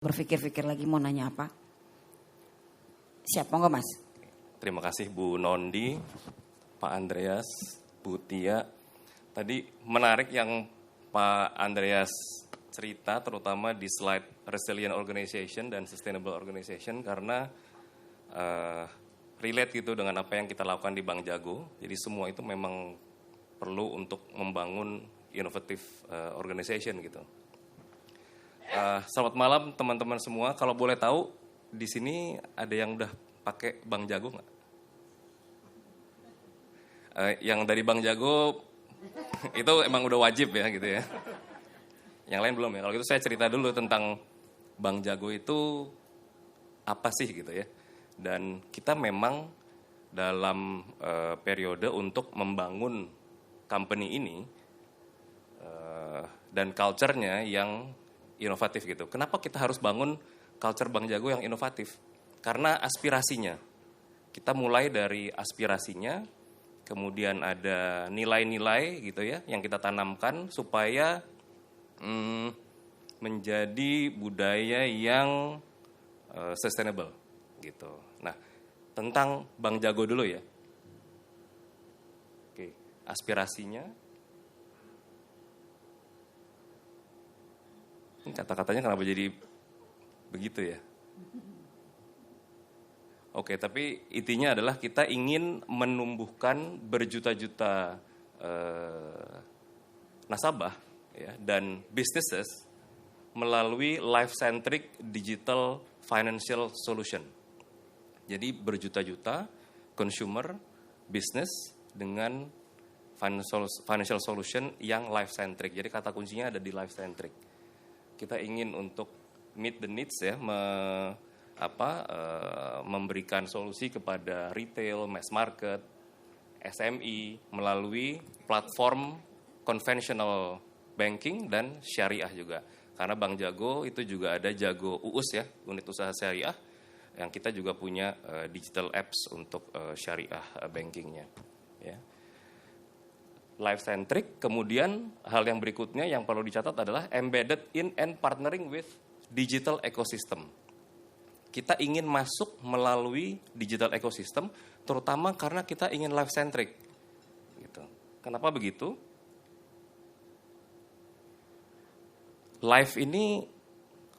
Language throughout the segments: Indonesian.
Berpikir-pikir lagi mau nanya apa. Siap, monggo Mas. Terima kasih Bu Nondi, Pak Andreas, Bu Tia. Tadi menarik yang Pak Andreas cerita, terutama di slide Resilient Organization dan Sustainable Organization, karena relate gitu dengan apa yang kita lakukan di Bank Jago. Jadi semua itu memang perlu untuk membangun innovative organization gitu. Selamat malam teman-teman semua. Kalau boleh tahu, di sini ada yang udah pakai Bank Jago nggak? Yang dari Bank Jago itu emang udah wajib ya gitu ya. Yang lain belum ya. Kalau gitu saya cerita dulu tentang Bank Jago itu apa sih gitu ya. Dan kita memang dalam periode untuk membangun company ini dan culture-nya yang inovatif gitu. Kenapa kita harus bangun culture Bank Jago yang inovatif? Karena aspirasinya. Kita mulai dari aspirasinya, kemudian ada nilai-nilai gitu ya yang kita tanamkan supaya menjadi budaya yang sustainable gitu. Nah, tentang Bank Jago dulu ya. Oke, aspirasinya. Kata-katanya kenapa jadi begitu ya? Oke, tapi intinya adalah kita ingin menumbuhkan berjuta-juta nasabah ya, dan businesses melalui life-centric digital financial solution. Jadi berjuta-juta consumer business dengan financial solution yang life-centric. Jadi kata kuncinya ada di life-centric. Kita ingin untuk meet the needs ya, memberikan solusi kepada retail, mass market, SME melalui platform conventional banking dan syariah juga. Karena Bank Jago itu juga ada Jago UUS ya, unit usaha syariah, yang kita juga punya digital apps untuk syariah bankingnya. Ya. Life-centric, kemudian hal yang berikutnya yang perlu dicatat adalah embedded in and partnering with digital ecosystem. Kita ingin masuk melalui digital ecosystem, terutama karena kita ingin life-centric. Gitu. Kenapa begitu? Life ini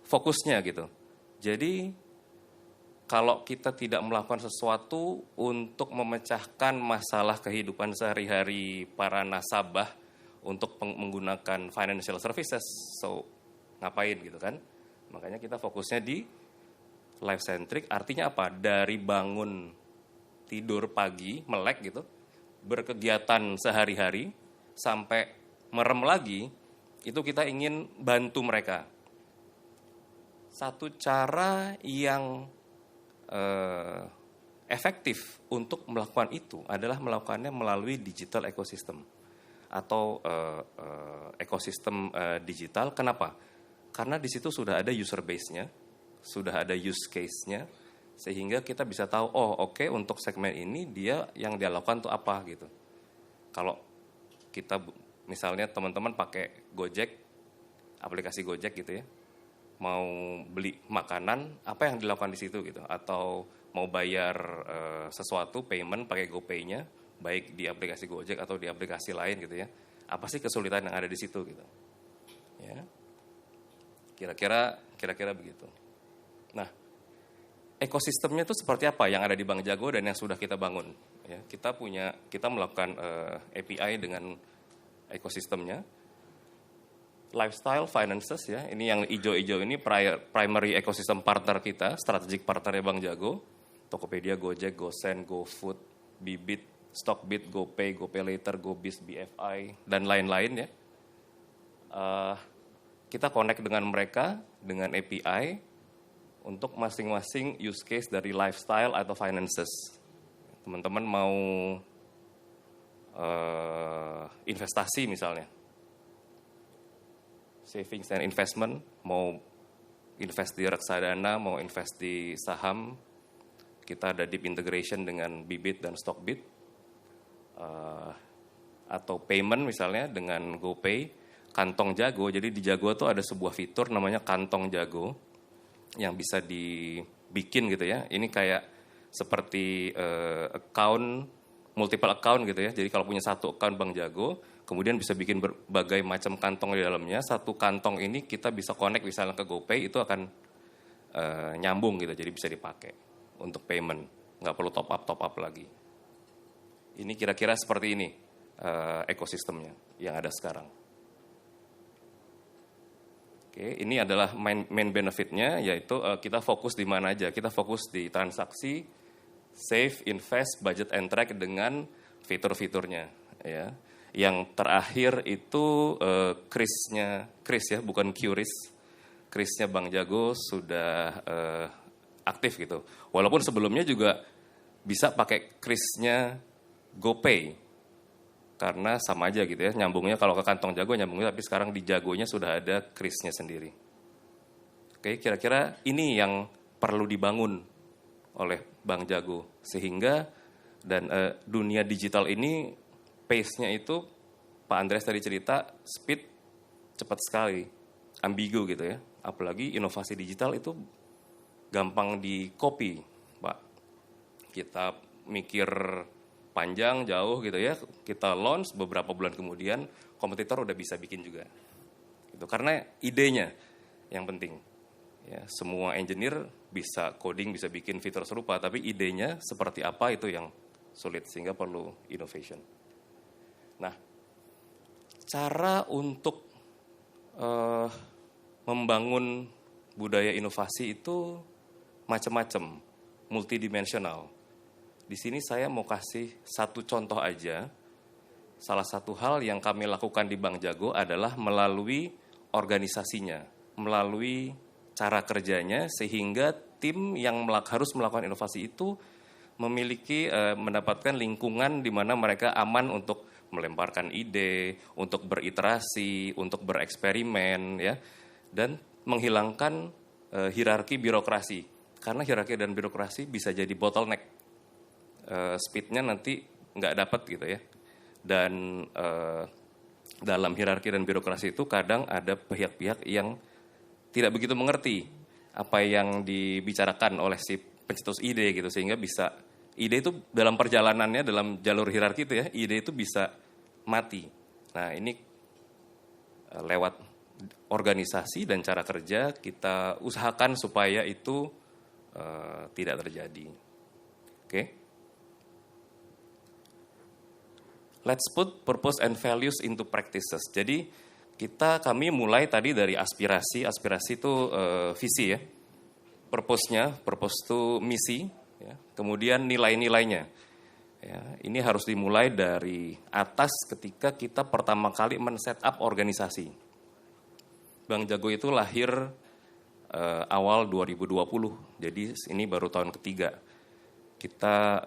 fokusnya gitu. Jadi kalau kita tidak melakukan sesuatu untuk memecahkan masalah kehidupan sehari-hari para nasabah untuk menggunakan financial services, so ngapain gitu kan? Makanya kita fokusnya di life centric, artinya apa? Dari bangun tidur pagi, melek gitu, berkegiatan sehari-hari, sampai merem lagi, itu kita ingin bantu mereka. Satu cara yang efektif untuk melakukan itu adalah melakukannya melalui digital ecosystem atau ekosistem digital. Kenapa? Karena di situ sudah ada user base-nya, sudah ada use case-nya, sehingga kita bisa tahu, oke, untuk segmen ini yang dia lakukan itu apa gitu. Kalau kita misalnya teman-teman pakai Gojek, aplikasi Gojek gitu ya, mau beli makanan, apa yang dilakukan di situ gitu, atau mau bayar sesuatu payment pakai GoPay-nya, baik di aplikasi Gojek atau di aplikasi lain gitu ya, apa sih kesulitan yang ada di situ gitu, ya, kira-kira begitu. Nah, ekosistemnya itu seperti apa yang ada di Bank Jago dan yang sudah kita bangun? Ya, kita melakukan API dengan ekosistemnya. Lifestyle finances ya, ini yang hijau-hijau ini primary ecosystem partner kita, strategic partnernya Bank Jago, Tokopedia, Gojek, GoSend, GoFood, Bibit, Stockbit, GoPay, GoPayLater, GoBiz, BFI, dan lain-lain ya. Kita connect dengan mereka dengan API untuk masing-masing use case dari lifestyle atau finances. Teman-teman mau investasi misalnya, savings and investment, mau invest di reksadana, mau invest di saham, kita ada deep integration dengan Bibit dan Stockbit, atau payment misalnya dengan GoPay, Kantong Jago. Jadi di Jago tuh ada sebuah fitur namanya Kantong Jago. yang bisa dibikin gitu ya. Ini kayak seperti multiple account gitu ya. Jadi kalau punya satu account Bank Jago, kemudian bisa bikin berbagai macam kantong di dalamnya. Satu kantong ini kita bisa connect misalnya ke GoPay, itu akan nyambung gitu, jadi bisa dipakai untuk payment, nggak perlu top up lagi. Ini kira-kira seperti ini ekosistemnya yang ada sekarang. Oke, ini adalah main benefitnya, yaitu kita fokus di mana aja. Kita fokus di transaksi, save, invest, budget and track dengan fitur-fiturnya. Ya. Yang terakhir itu Kris ya, bukan QRIS. Krisnya Bank Jago sudah aktif gitu. Walaupun sebelumnya juga bisa pakai Krisnya GoPay. Karena sama aja gitu ya, nyambungnya kalau ke kantong Jago nyambungnya, tapi sekarang di Jagonya sudah ada Krisnya sendiri. Oke, kira-kira ini yang perlu dibangun oleh Bank Jago. Sehingga dan dunia digital ini pace-nya itu, Pak Andreas tadi cerita, speed cepat sekali, ambigu gitu ya. Apalagi inovasi digital itu gampang di-copy, Pak. Kita mikir panjang, jauh gitu ya, kita launch beberapa bulan kemudian, kompetitor udah bisa bikin juga. Gitu. Karena idenya yang penting. Ya, semua engineer bisa coding, bisa bikin fitur serupa, tapi idenya seperti apa itu yang sulit, sehingga perlu innovation. Nah, cara untuk membangun budaya inovasi itu macam-macam, multidimensional. Di sini saya mau kasih satu contoh aja. Salah satu hal yang kami lakukan di Bank Jago adalah melalui organisasinya, melalui cara kerjanya, sehingga tim yang harus melakukan inovasi itu memiliki mendapatkan lingkungan di mana mereka aman untuk melemparkan ide, untuk beriterasi, untuk bereksperimen, ya, dan menghilangkan hierarki birokrasi. Karena hierarki dan birokrasi bisa jadi bottleneck. Speednya nanti nggak dapat gitu ya. Dan dalam hierarki dan birokrasi itu kadang ada pihak-pihak yang tidak begitu mengerti apa yang dibicarakan oleh si pencetus ide gitu, sehingga bisa ide itu dalam perjalanannya, dalam jalur hierarki itu ya, ide itu bisa mati. Nah, ini lewat organisasi dan cara kerja kita usahakan supaya itu tidak terjadi. Oke. Let's put purpose and values into practices. Jadi kami mulai tadi dari aspirasi itu visi ya. Purpose itu misi, ya. Kemudian nilai-nilainya. Ya, ini harus dimulai dari atas ketika kita pertama kali men-set up organisasi. Bank Jago itu lahir awal 2020, jadi ini baru tahun ketiga. Kita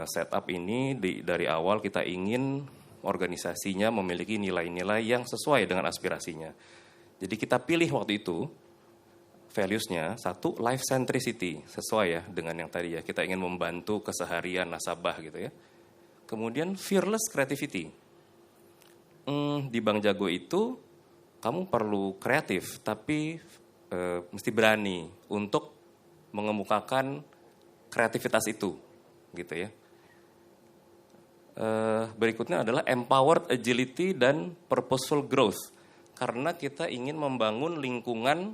setup ini dari awal kita ingin organisasinya memiliki nilai-nilai yang sesuai dengan aspirasinya. Jadi kita pilih waktu itu values-nya, satu life centricity, sesuai ya dengan yang tadi ya, kita ingin membantu keseharian nasabah gitu ya. Kemudian fearless creativity. Di Bank Jago itu kamu perlu kreatif, tapi mesti berani untuk mengemukakan kreativitas itu, gitu ya. Berikutnya adalah empowered agility dan purposeful growth. Karena kita ingin membangun lingkungan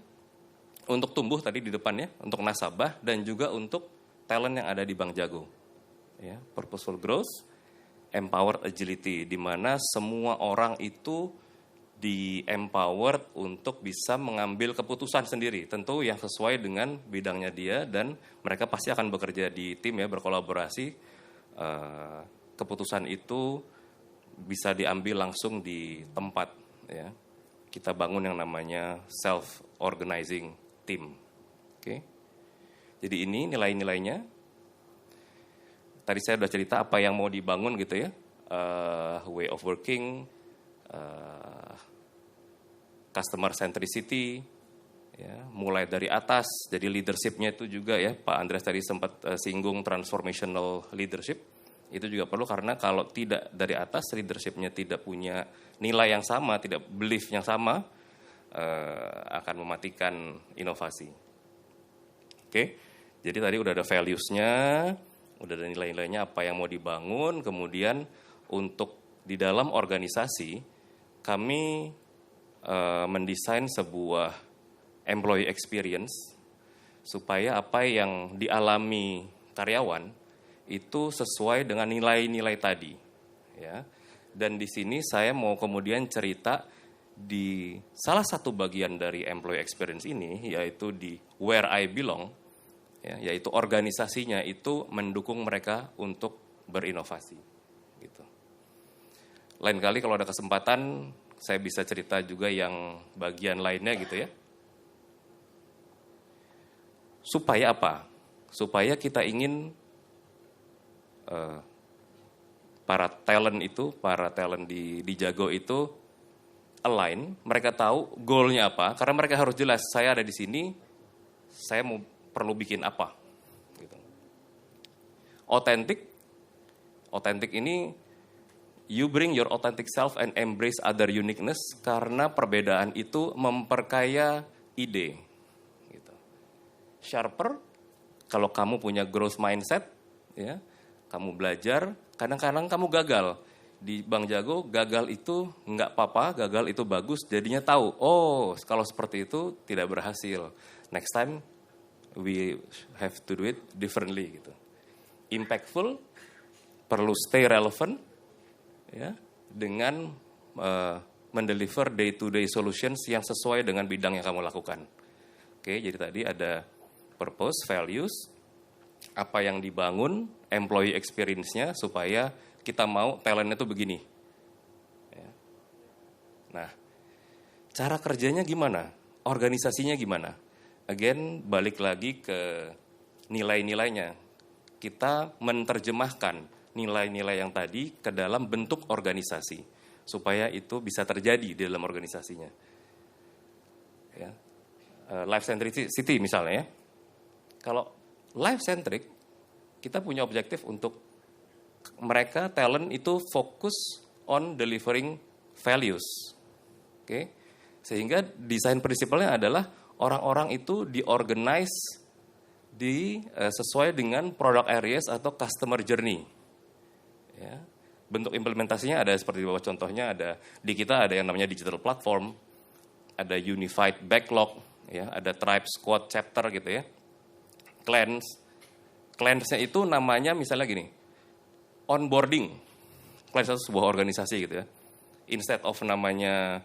untuk tumbuh tadi di depannya, untuk nasabah dan juga untuk talent yang ada di Bank Jago. Ya, purposeful growth, empowered agility, di mana semua orang itu di-empowered untuk bisa mengambil keputusan sendiri, tentu yang sesuai dengan bidangnya dia, dan mereka pasti akan bekerja di tim ya, berkolaborasi. Keputusan itu bisa diambil langsung di tempat ya. Kita bangun yang namanya self-organizing team. Oke. Jadi ini nilai-nilainya. Tadi saya sudah cerita apa yang mau dibangun gitu ya. Way of working, customer centricity, ya, mulai dari atas, jadi leadership-nya itu juga ya, Pak Andreas tadi sempat singgung transformational leadership, itu juga perlu karena kalau tidak dari atas, leadership-nya tidak punya nilai yang sama, tidak belief yang sama, akan mematikan inovasi. Oke, jadi tadi udah ada values-nya, udah ada nilai-nilainya apa yang mau dibangun, kemudian untuk di dalam organisasi kami mendesain sebuah employee experience supaya apa yang dialami karyawan itu sesuai dengan nilai-nilai tadi, ya. Dan di sini saya mau kemudian cerita di salah satu bagian dari employee experience ini, yaitu di where I belong, ya, yaitu organisasinya itu mendukung mereka untuk berinovasi. Gitu. Lain kali kalau ada kesempatan, saya bisa cerita juga yang bagian lainnya gitu ya. Supaya apa? Supaya kita ingin para talent di Jago itu align, mereka tahu goalnya apa, karena mereka harus jelas, saya ada di sini, saya perlu bikin apa. Gitu. Authentic ini, you bring your authentic self and embrace other uniqueness, karena perbedaan itu memperkaya ide. Gitu. Sharper, kalau kamu punya growth mindset, ya, kamu belajar, kadang-kadang kamu gagal. Di Bank Jago, gagal itu nggak apa-apa, gagal itu bagus, jadinya tahu, oh kalau seperti itu tidak berhasil. Next time, we have to do it differently. Gitu. Impactful, perlu stay relevant, ya, dengan mendeliver day-to-day solutions yang sesuai dengan bidang yang kamu lakukan. Oke, jadi tadi ada purpose, values, apa yang dibangun, employee experience-nya supaya kita mau talentnya tuh begini. Ya. Nah, cara kerjanya gimana? Organisasinya gimana? Again, balik lagi ke nilai-nilainya. Kita menerjemahkan nilai-nilai yang tadi ke dalam bentuk organisasi supaya itu bisa terjadi di dalam organisasinya. Ya. Life centricity misalnya ya. Kalau life centric, kita punya objektif untuk mereka talent itu fokus on delivering values. Oke. Sehingga desain prinsipalnya adalah orang-orang itu diorganize sesuai dengan product areas atau customer journey. Ya. Bentuk implementasinya ada seperti di bawah contohnya, ada di kita ada yang namanya digital platform, ada unified backlog, ya, ada tribe, squad, chapter gitu ya. Clans-nya itu namanya misalnya gini, onboarding. Clans itu sebuah organisasi gitu ya. Instead of namanya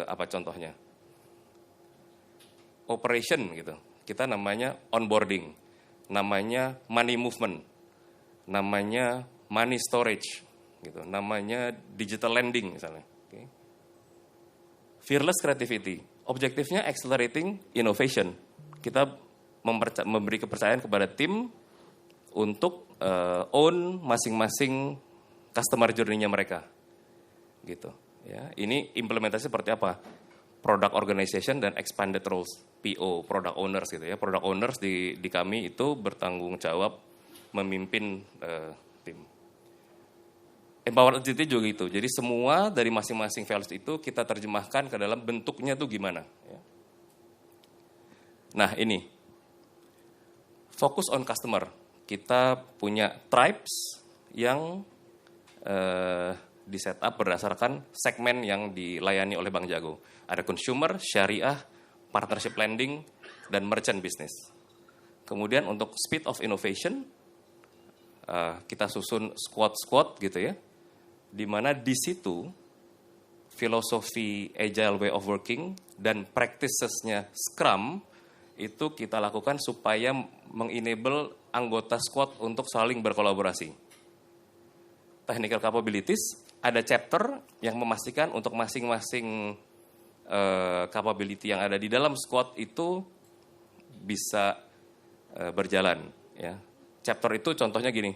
apa contohnya? Operation gitu. Kita namanya onboarding. Namanya money movement. Namanya money storage gitu. Namanya digital lending misalnya. Okay. Fearless creativity. Objektifnya accelerating innovation. Kita memberi kepercayaan kepada tim untuk own masing-masing customer journey-nya mereka, gitu. Ya, ini implementasi seperti apa? Product organization dan expanded roles, PO, product owners gitu ya. Product owners di kami itu bertanggung jawab memimpin tim. Empowered agility juga gitu. Jadi semua dari masing-masing values itu kita terjemahkan ke dalam bentuknya tuh gimana. Ya. Nah ini, focus on customer. Kita punya tribes yang di setup berdasarkan segmen yang dilayani oleh Bank Jago. Ada consumer, syariah, partnership lending, dan merchant business. Kemudian untuk speed of innovation, kita susun squad gitu ya, di mana di situ filosofi agile way of working dan practices-nya Scrum itu kita lakukan supaya mengenable anggota squad untuk saling berkolaborasi. Technical capabilities, ada chapter yang memastikan untuk masing-masing capability yang ada di dalam squad itu bisa berjalan. Ya. Chapter itu contohnya gini,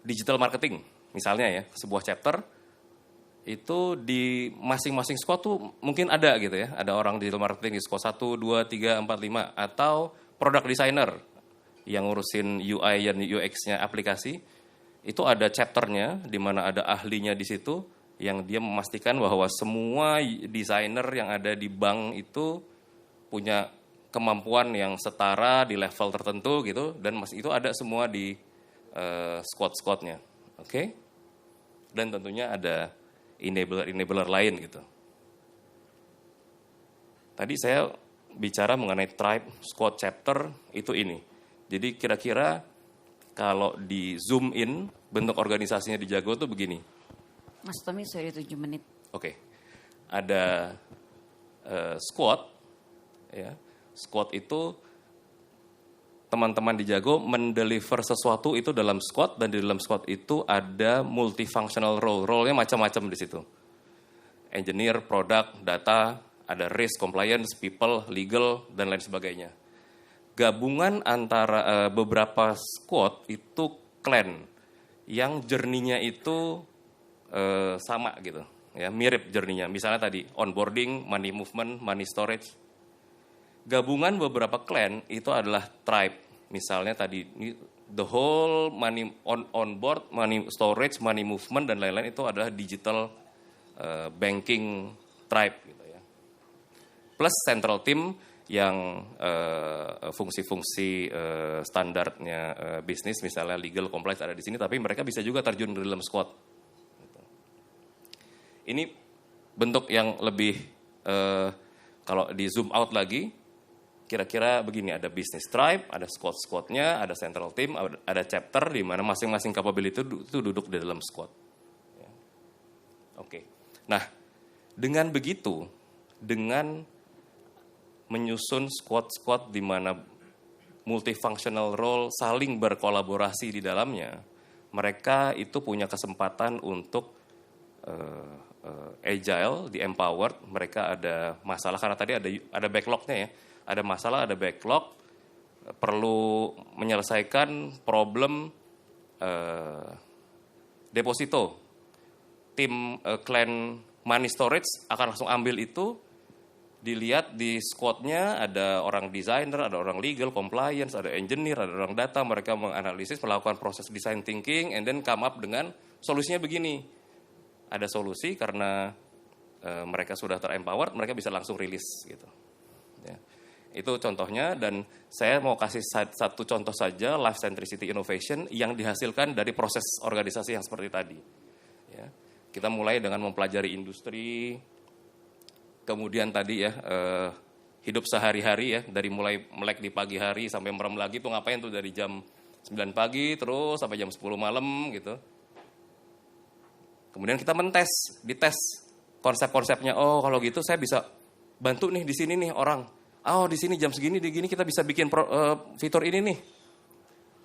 digital marketing misalnya ya, sebuah chapter itu di masing-masing squad tuh mungkin ada gitu ya. Ada orang digital marketing di squad 1, 2, 3, 4, 5. Atau product designer yang ngurusin UI dan UX-nya aplikasi. Itu ada chapternya di mana ada ahlinya di situ yang dia memastikan bahwa semua desainer yang ada di bank itu punya kemampuan yang setara di level tertentu gitu, dan itu ada semua di squad-squadnya, oke? Dan tentunya ada enabler lain gitu. Tadi saya bicara mengenai tribe, squad, chapter, itu ini. Jadi kira-kira kalau di zoom in, bentuk organisasinya di Jago tuh begini. Mas Tommy, sorry 7 menit. Oke. Ada squad, ya. Squad itu teman-teman di Jago mendeliver sesuatu itu dalam squad, dan di dalam squad itu ada multifunctional role. Role-nya macam-macam di situ. Engineer, product, data, ada risk, compliance, people, legal, dan lain sebagainya. Gabungan antara beberapa squad itu clan yang journey-nya itu sama gitu. Ya, mirip journey-nya. Misalnya tadi onboarding, money movement, money storage. Gabungan beberapa clan itu adalah tribe. Misalnya tadi the whole money on board, money storage, money movement, dan lain-lain itu adalah digital banking tribe gitu ya. Plus central team yang fungsi-fungsi standarnya bisnis, misalnya legal, compliance ada di sini, tapi mereka bisa juga terjun di dalam squad. Gitu. Ini bentuk yang lebih kalau di zoom out lagi, kira-kira begini, ada business tribe, ada squad-squadnya, ada central team, ada chapter di mana masing-masing capability itu duduk di dalam squad. Ya. Oke. Nah, dengan begitu, dengan menyusun squad-squad di mana multifunctional role saling berkolaborasi di dalamnya, mereka itu punya kesempatan untuk agile, di empowered. Mereka ada masalah karena tadi ada backlognya ya. Ada masalah, ada backlog, perlu menyelesaikan problem deposito. Tim clan money storage akan langsung ambil itu, dilihat di squadnya ada orang designer, ada orang legal, compliance, ada engineer, ada orang data. Mereka menganalisis, melakukan proses design thinking, and then come up dengan solusinya begini. Ada solusi karena mereka sudah terempowered, mereka bisa langsung rilis gitu. Ya. Itu contohnya, dan saya mau kasih satu contoh saja, life centricity innovation yang dihasilkan dari proses organisasi yang seperti tadi. Ya. Kita mulai dengan mempelajari industri, kemudian tadi ya hidup sehari-hari ya, dari mulai melek di pagi hari sampai merem lagi tuh ngapain tuh dari jam 9 pagi terus sampai jam 10 malam gitu. Kemudian kita dites konsep-konsepnya. Oh kalau gitu saya bisa bantu nih di sini nih orang. Oh di sini jam segini di gini kita bisa bikin fitur ini nih.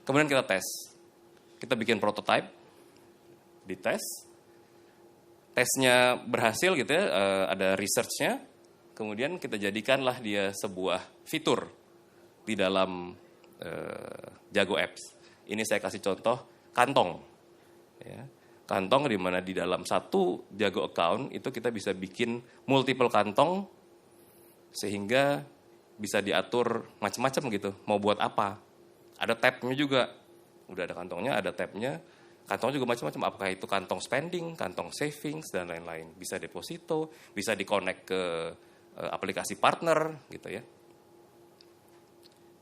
Kemudian kita tes. Kita bikin prototype, dites. Tesnya berhasil gitu ya, ada research-nya. Kemudian kita jadikanlah dia sebuah fitur di dalam Jago Apps. Ini saya kasih contoh kantong. Ya. Kantong di mana di dalam satu Jago account itu kita bisa bikin multiple kantong sehingga bisa diatur macam-macam gitu. Mau buat apa? Ada tab-nya juga. Udah ada kantongnya, ada tab-nya. Kantong juga macam-macam. Apakah itu kantong spending, kantong savings, dan lain-lain. Bisa deposito, bisa di-connect ke aplikasi partner gitu ya.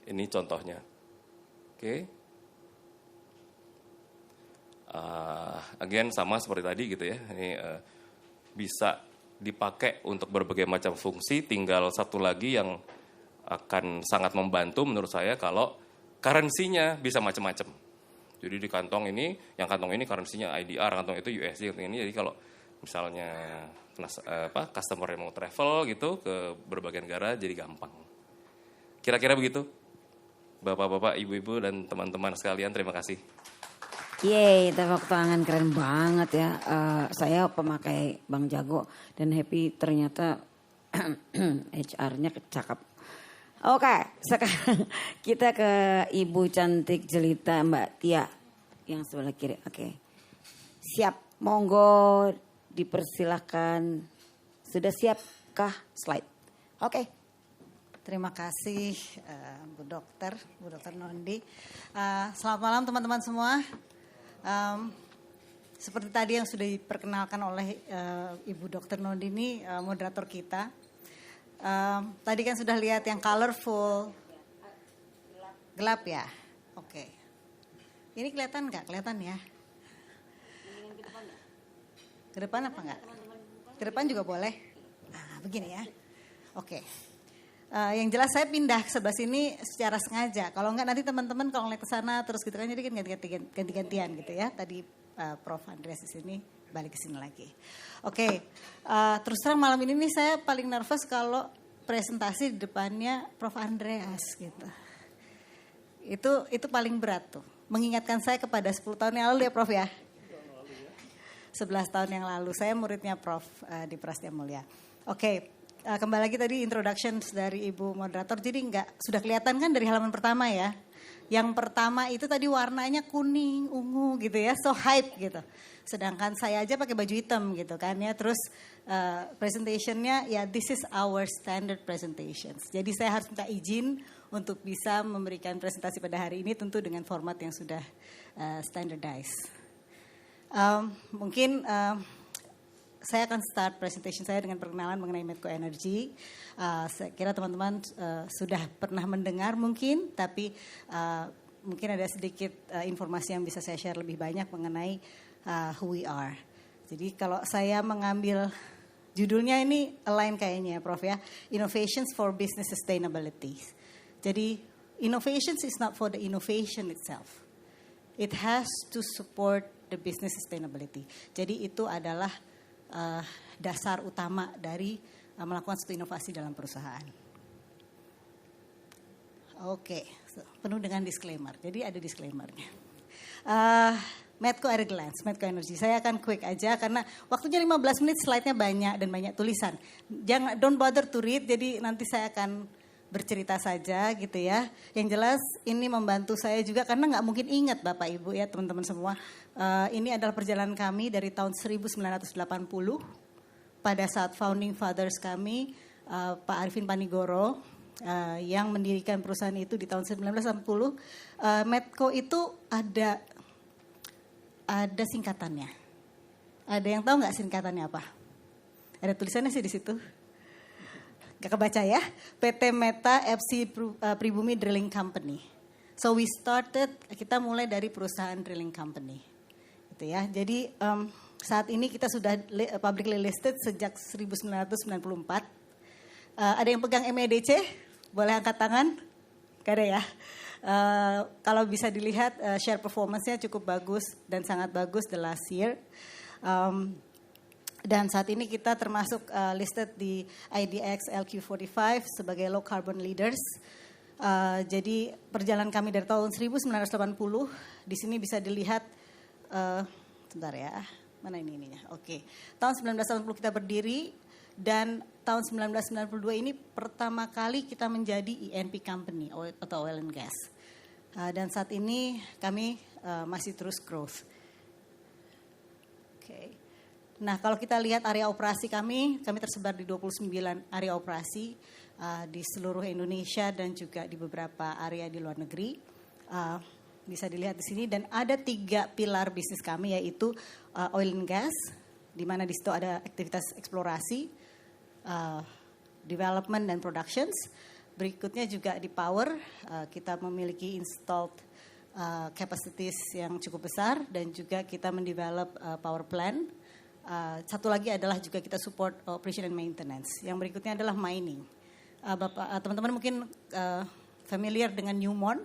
Ini contohnya. Oke. Again sama seperti tadi gitu ya. Ini bisa dipakai untuk berbagai macam fungsi. Tinggal satu lagi yang akan sangat membantu menurut saya kalau currency-nya bisa macam-macam. Jadi di kantong ini, yang kantong ini currency-nya IDR, kantong itu USD, kantong ini. Jadi kalau misalnya customer yang mau travel gitu ke berbagai negara jadi gampang. Kira-kira begitu. Bapak-bapak, ibu-ibu, dan teman-teman sekalian, terima kasih. Yeay, tepuk tangan, keren banget ya. Saya pemakai Bank Jago dan happy ternyata HR-nya cakep. Oke, sekarang kita ke Ibu cantik jelita Mbak Tia yang sebelah kiri. Oke, siap, monggo dipersilahkan. Sudah siapkah slide? Oke. Terima kasih Bu Dokter Nondi. Selamat malam teman-teman semua. Seperti tadi yang sudah diperkenalkan oleh Ibu Dokter Nondi ini moderator kita. Tadi kan sudah lihat yang colorful. Gelap ya? Oke. Ini kelihatan nggak? Kelihatan ya? Ke depan apa enggak? Ke depan juga boleh. Nah, begini ya. Oke. Yang jelas saya pindah ke sebelah sini secara sengaja. Kalau enggak nanti teman-teman kalau ngeliat ke sana terus gitu kan, jadi kan ganti-gantian gitu ya. Tadi Prof. Andreas di sini, balik ke sini lagi. Oke. Terus terang malam ini nih saya paling nervous kalau presentasi di depannya Prof. Andreas gitu. Itu paling berat tuh. Mengingatkan saya kepada 10 tahun yang lalu ya Prof ya. 11 tahun yang lalu. Saya muridnya Prof di Prastia Mulia. Oke, kembali lagi tadi introduction dari Ibu Moderator. Jadi sudah kelihatan kan dari halaman pertama ya. Yang pertama itu tadi warnanya kuning, ungu gitu ya. So hype gitu. Sedangkan saya aja pakai baju hitam gitu kan ya. Terus presentationnya ya this is our standard presentations. Jadi saya harus minta izin untuk bisa memberikan presentasi pada hari ini tentu dengan format yang sudah standardized. Mungkin saya akan start presentation saya dengan perkenalan mengenai Medco Energy. Saya kira teman-teman sudah pernah mendengar mungkin, tapi mungkin ada sedikit informasi yang bisa saya share lebih banyak mengenai who we are. Jadi kalau saya mengambil judulnya ini align kayaknya ya Prof ya, Innovations for Business Sustainability. Jadi innovations is not for the innovation itself. It has to support the business sustainability. Jadi itu adalah dasar utama dari melakukan suatu inovasi dalam perusahaan. Oke, penuh dengan disclaimer. Jadi ada disclaimernya. Medco at a glance, Medco Energy. Saya akan quick aja karena waktunya 15 menit, slide-nya banyak dan banyak tulisan. Don't bother to read, jadi nanti saya akan bercerita saja gitu ya. Yang jelas ini membantu saya juga karena nggak mungkin ingat Bapak Ibu ya teman-teman semua. Ini adalah perjalanan kami dari tahun 1980 pada saat founding fathers kami Pak Arifin Panigoro yang mendirikan perusahaan itu di tahun 1980. Medco itu ada singkatannya. Ada yang tahu nggak singkatannya apa? Ada tulisannya sih di situ. Gak kebaca ya, PT Meta FC Pribumi Drilling Company. So we started, kita mulai dari perusahaan drilling company, gitu ya. Jadi saat ini kita sudah publicly listed sejak 1994. Ada yang pegang MEDC? Boleh angkat tangan? Gak ada ya. Kalau bisa dilihat share performance-nya cukup bagus dan sangat bagus the last year. Dan saat ini kita termasuk listed di IDX LQ45 sebagai low carbon leaders. Jadi perjalanan kami dari tahun 1980, di sini bisa dilihat, sebentar ya, mana ininya? Oke, tahun 1980 kita berdiri dan tahun 1992 ini pertama kali kita menjadi E&P company atau oil and gas. Dan saat ini kami masih terus growth. Oke. Nah, kalau kita lihat area operasi kami tersebar di 29 area operasi di seluruh Indonesia dan juga di beberapa area di luar negeri. Bisa dilihat di sini dan ada 3 pilar bisnis kami yaitu oil and gas, di mana di situ ada aktivitas eksplorasi, development dan productions. Berikutnya juga di power, kita memiliki installed capacities yang cukup besar dan juga kita mendevelop power plant. Satu lagi adalah juga kita support operation and maintenance. Yang berikutnya adalah mining. Teman-teman mungkin familiar dengan Newmont.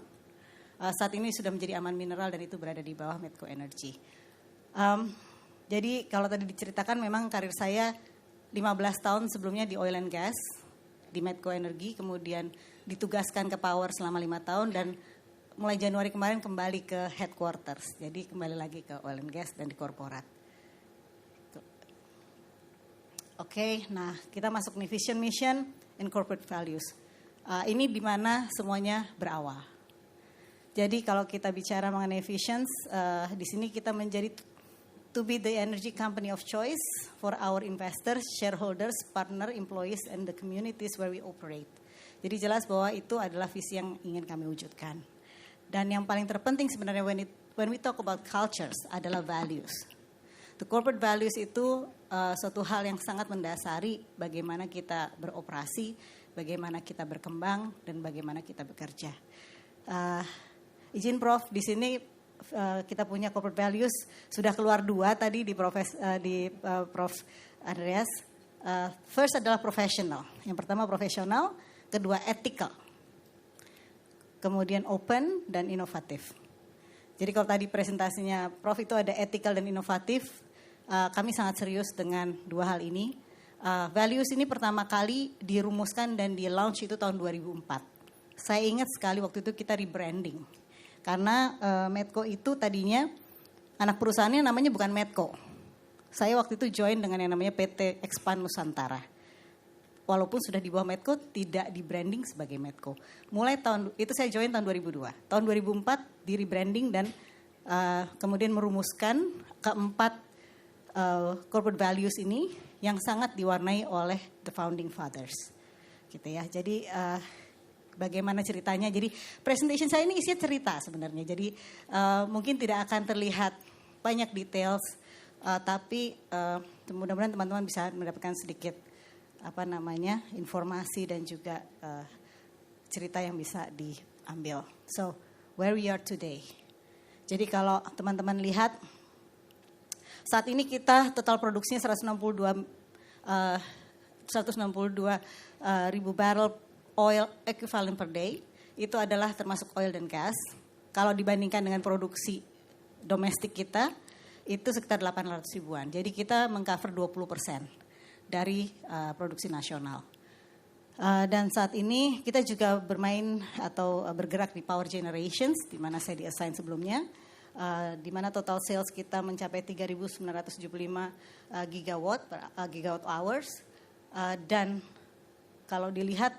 Saat ini sudah menjadi aman mineral dan itu berada di bawah Medco Energy. Jadi kalau tadi diceritakan memang karir saya 15 tahun sebelumnya di oil and gas, di Medco Energy, kemudian ditugaskan ke power selama 5 tahun dan mulai Januari kemarin kembali ke headquarters. Jadi kembali lagi ke oil and gas dan di korporat. Oke, nah kita masuk nih vision, mission, and corporate values. Ini di mana semuanya berawal. Jadi kalau kita bicara mengenai visions, di sini kita menjadi to be the energy company of choice for our investors, shareholders, partner, employees, and the communities where we operate. Jadi jelas bahwa itu adalah visi yang ingin kami wujudkan. Dan yang paling terpenting sebenarnya when we talk about cultures adalah values. The corporate values itu suatu hal yang sangat mendasari bagaimana kita beroperasi, bagaimana kita berkembang, dan bagaimana kita bekerja. Izin Prof, di sini kita punya corporate values, sudah keluar 2 tadi di Prof Andreas. First adalah professional. Yang pertama profesional, kedua ethical. Kemudian open dan inovatif. Jadi kalau tadi presentasinya Prof itu ada ethical dan inovatif, kami sangat serius dengan 2 hal ini. Values ini pertama kali dirumuskan dan di launch itu tahun 2004. Saya ingat sekali waktu itu kita rebranding. Karena Medco itu tadinya anak perusahaannya namanya bukan Medco. Saya waktu itu join dengan yang namanya PT Expand Nusantara. Walaupun sudah di bawah Medco, tidak di branding sebagai Medco. Mulai itu saya join tahun 2002. Tahun 2004 di rebranding dan kemudian merumuskan keempat corporate values ini yang sangat diwarnai oleh the founding fathers. Gitu ya. Jadi bagaimana ceritanya? Jadi presentation saya ini isinya cerita sebenarnya. Jadi mungkin tidak akan terlihat banyak details, tapi mudah-mudahan teman-teman bisa mendapatkan sedikit informasi dan juga cerita yang bisa diambil. So, where we are today. Jadi kalau teman-teman lihat, saat ini kita total produksinya 162 ribu barrel oil equivalent per day. Itu adalah termasuk oil dan gas. Kalau dibandingkan dengan produksi domestik kita, itu sekitar 800 ribuan. Jadi kita mengcover 20% dari produksi nasional. Dan saat ini kita juga bermain atau bergerak di power generations, di mana saya di-assign sebelumnya, di mana total sales kita mencapai 3.975 gigawatt hours. Dan kalau dilihat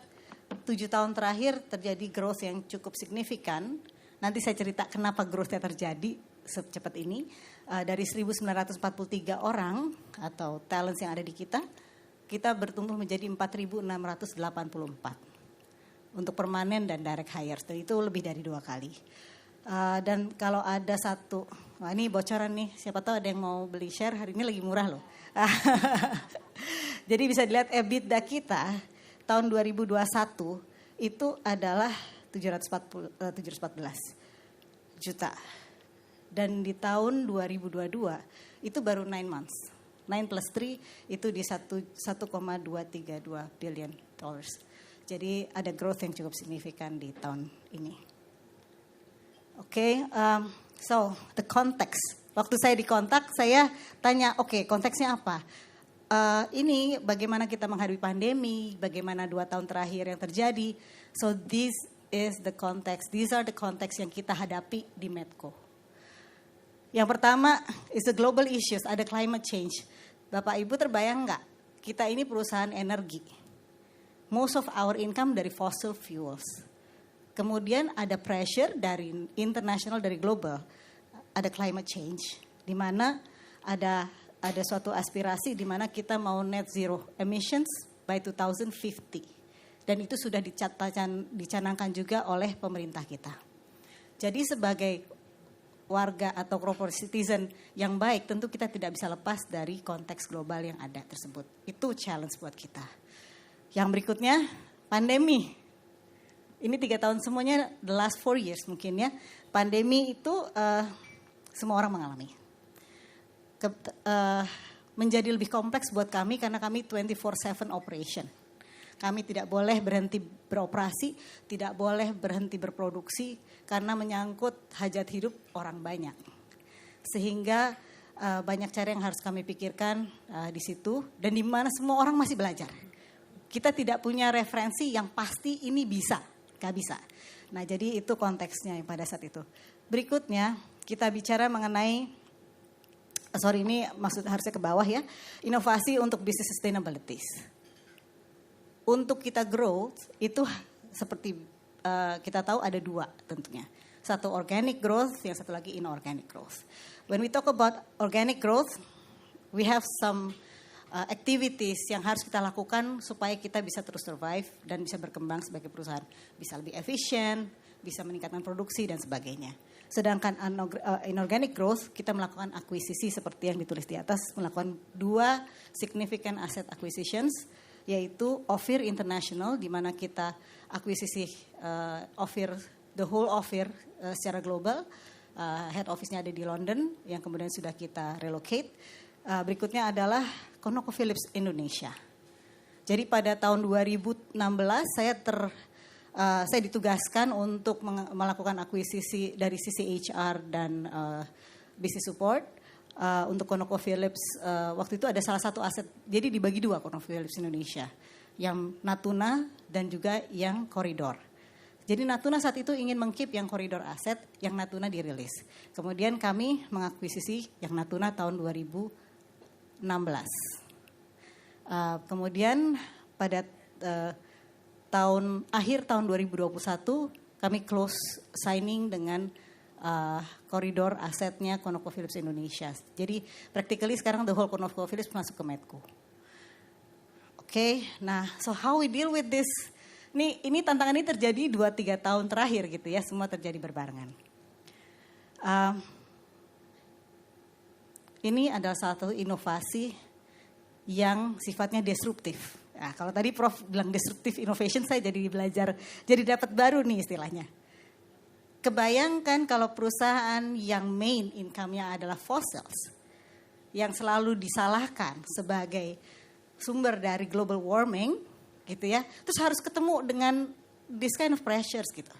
7 tahun terakhir terjadi growth yang cukup signifikan. Nanti saya cerita kenapa growth-nya terjadi secepat ini. Dari 1.943 orang atau talents yang ada di kita bertumbuh menjadi 4.684 untuk permanen dan direct hires. Dan itu lebih dari 2 kali. Dan kalau ada satu, ini bocoran nih, siapa tahu ada yang mau beli share, hari ini lagi murah loh. Jadi bisa dilihat EBITDA kita tahun 2021 itu adalah 714 juta. Dan di tahun 2022 itu baru 9 months. 9 plus 3 itu di 1,232 billion dollars. Jadi ada growth yang cukup signifikan di tahun ini. Oke, so the context. Waktu saya dikontak, saya tanya, konteksnya apa? Ini bagaimana kita menghadapi pandemi, bagaimana 2 tahun terakhir yang terjadi. So this is the context. These are the context yang kita hadapi di Medco. Yang pertama is the global issues, ada climate change. Bapak Ibu terbayang nggak? Kita ini perusahaan energi. Most of our income dari fossil fuels. Kemudian ada pressure dari international, dari global. Ada climate change. Di mana ada suatu aspirasi di mana kita mau net zero emissions by 2050. Dan itu sudah dicanangkan juga oleh pemerintah kita. Jadi sebagai warga atau corporate citizen yang baik, tentu kita tidak bisa lepas dari konteks global yang ada tersebut. Itu challenge buat kita. Yang berikutnya, pandemi. Ini 3 tahun semuanya, the last 4 years mungkin ya. Pandemi itu semua orang mengalami. Menjadi lebih kompleks buat kami karena kami 24/7 operation. Kami tidak boleh berhenti beroperasi, tidak boleh berhenti berproduksi karena menyangkut hajat hidup orang banyak. Sehingga banyak cara yang harus kami pikirkan di situ dan di mana semua orang masih belajar. Kita tidak punya referensi yang pasti ini bisa, gak bisa. Nah jadi itu konteksnya pada saat itu. Berikutnya kita bicara mengenai, ini maksud harusnya ke bawah ya, inovasi untuk business sustainability. Untuk kita growth itu seperti kita tahu ada 2 tentunya. Satu organic growth, yang satu lagi inorganic growth. When we talk about organic growth, we have some activities yang harus kita lakukan supaya kita bisa terus survive dan bisa berkembang sebagai perusahaan. Bisa lebih efisien, bisa meningkatkan produksi dan sebagainya. Sedangkan inorganic growth kita melakukan akuisisi seperti yang ditulis di atas, melakukan 2 significant asset acquisitions, yaitu Ophir International di mana kita akuisisi Ophir, the whole Ophir secara global, head office-nya ada di London yang kemudian sudah kita relocate. Berikutnya adalah ConocoPhillips Indonesia. Jadi pada tahun 2016 saya ditugaskan untuk melakukan akuisisi dari sisi HR dan business support untuk ConocoPhillips. Waktu itu ada salah satu aset, jadi dibagi 2 ConocoPhillips Indonesia, yang Natuna dan juga yang koridor. Jadi Natuna saat itu ingin mengkeep yang koridor aset, yang Natuna dirilis. Kemudian kami mengakuisisi yang Natuna tahun 2016. Kemudian pada akhir tahun 2021 kami close signing dengan koridor asetnya ConocoPhillips Indonesia. Jadi practically sekarang the whole ConocoPhillips masuk ke Medco. Oke, nah so how we deal with this? Ini tantangan ini terjadi 2-3 tahun terakhir gitu ya, semua terjadi berbarengan. Ini adalah salah satu inovasi yang sifatnya disruptif. Nah, kalau tadi Prof bilang disruptive innovation, saya jadi belajar, jadi dapat baru nih istilahnya. Kebayangkan kalau perusahaan yang main income-nya adalah fossils, yang selalu disalahkan sebagai sumber dari global warming, gitu ya. Terus harus ketemu dengan this kind of pressures gitu.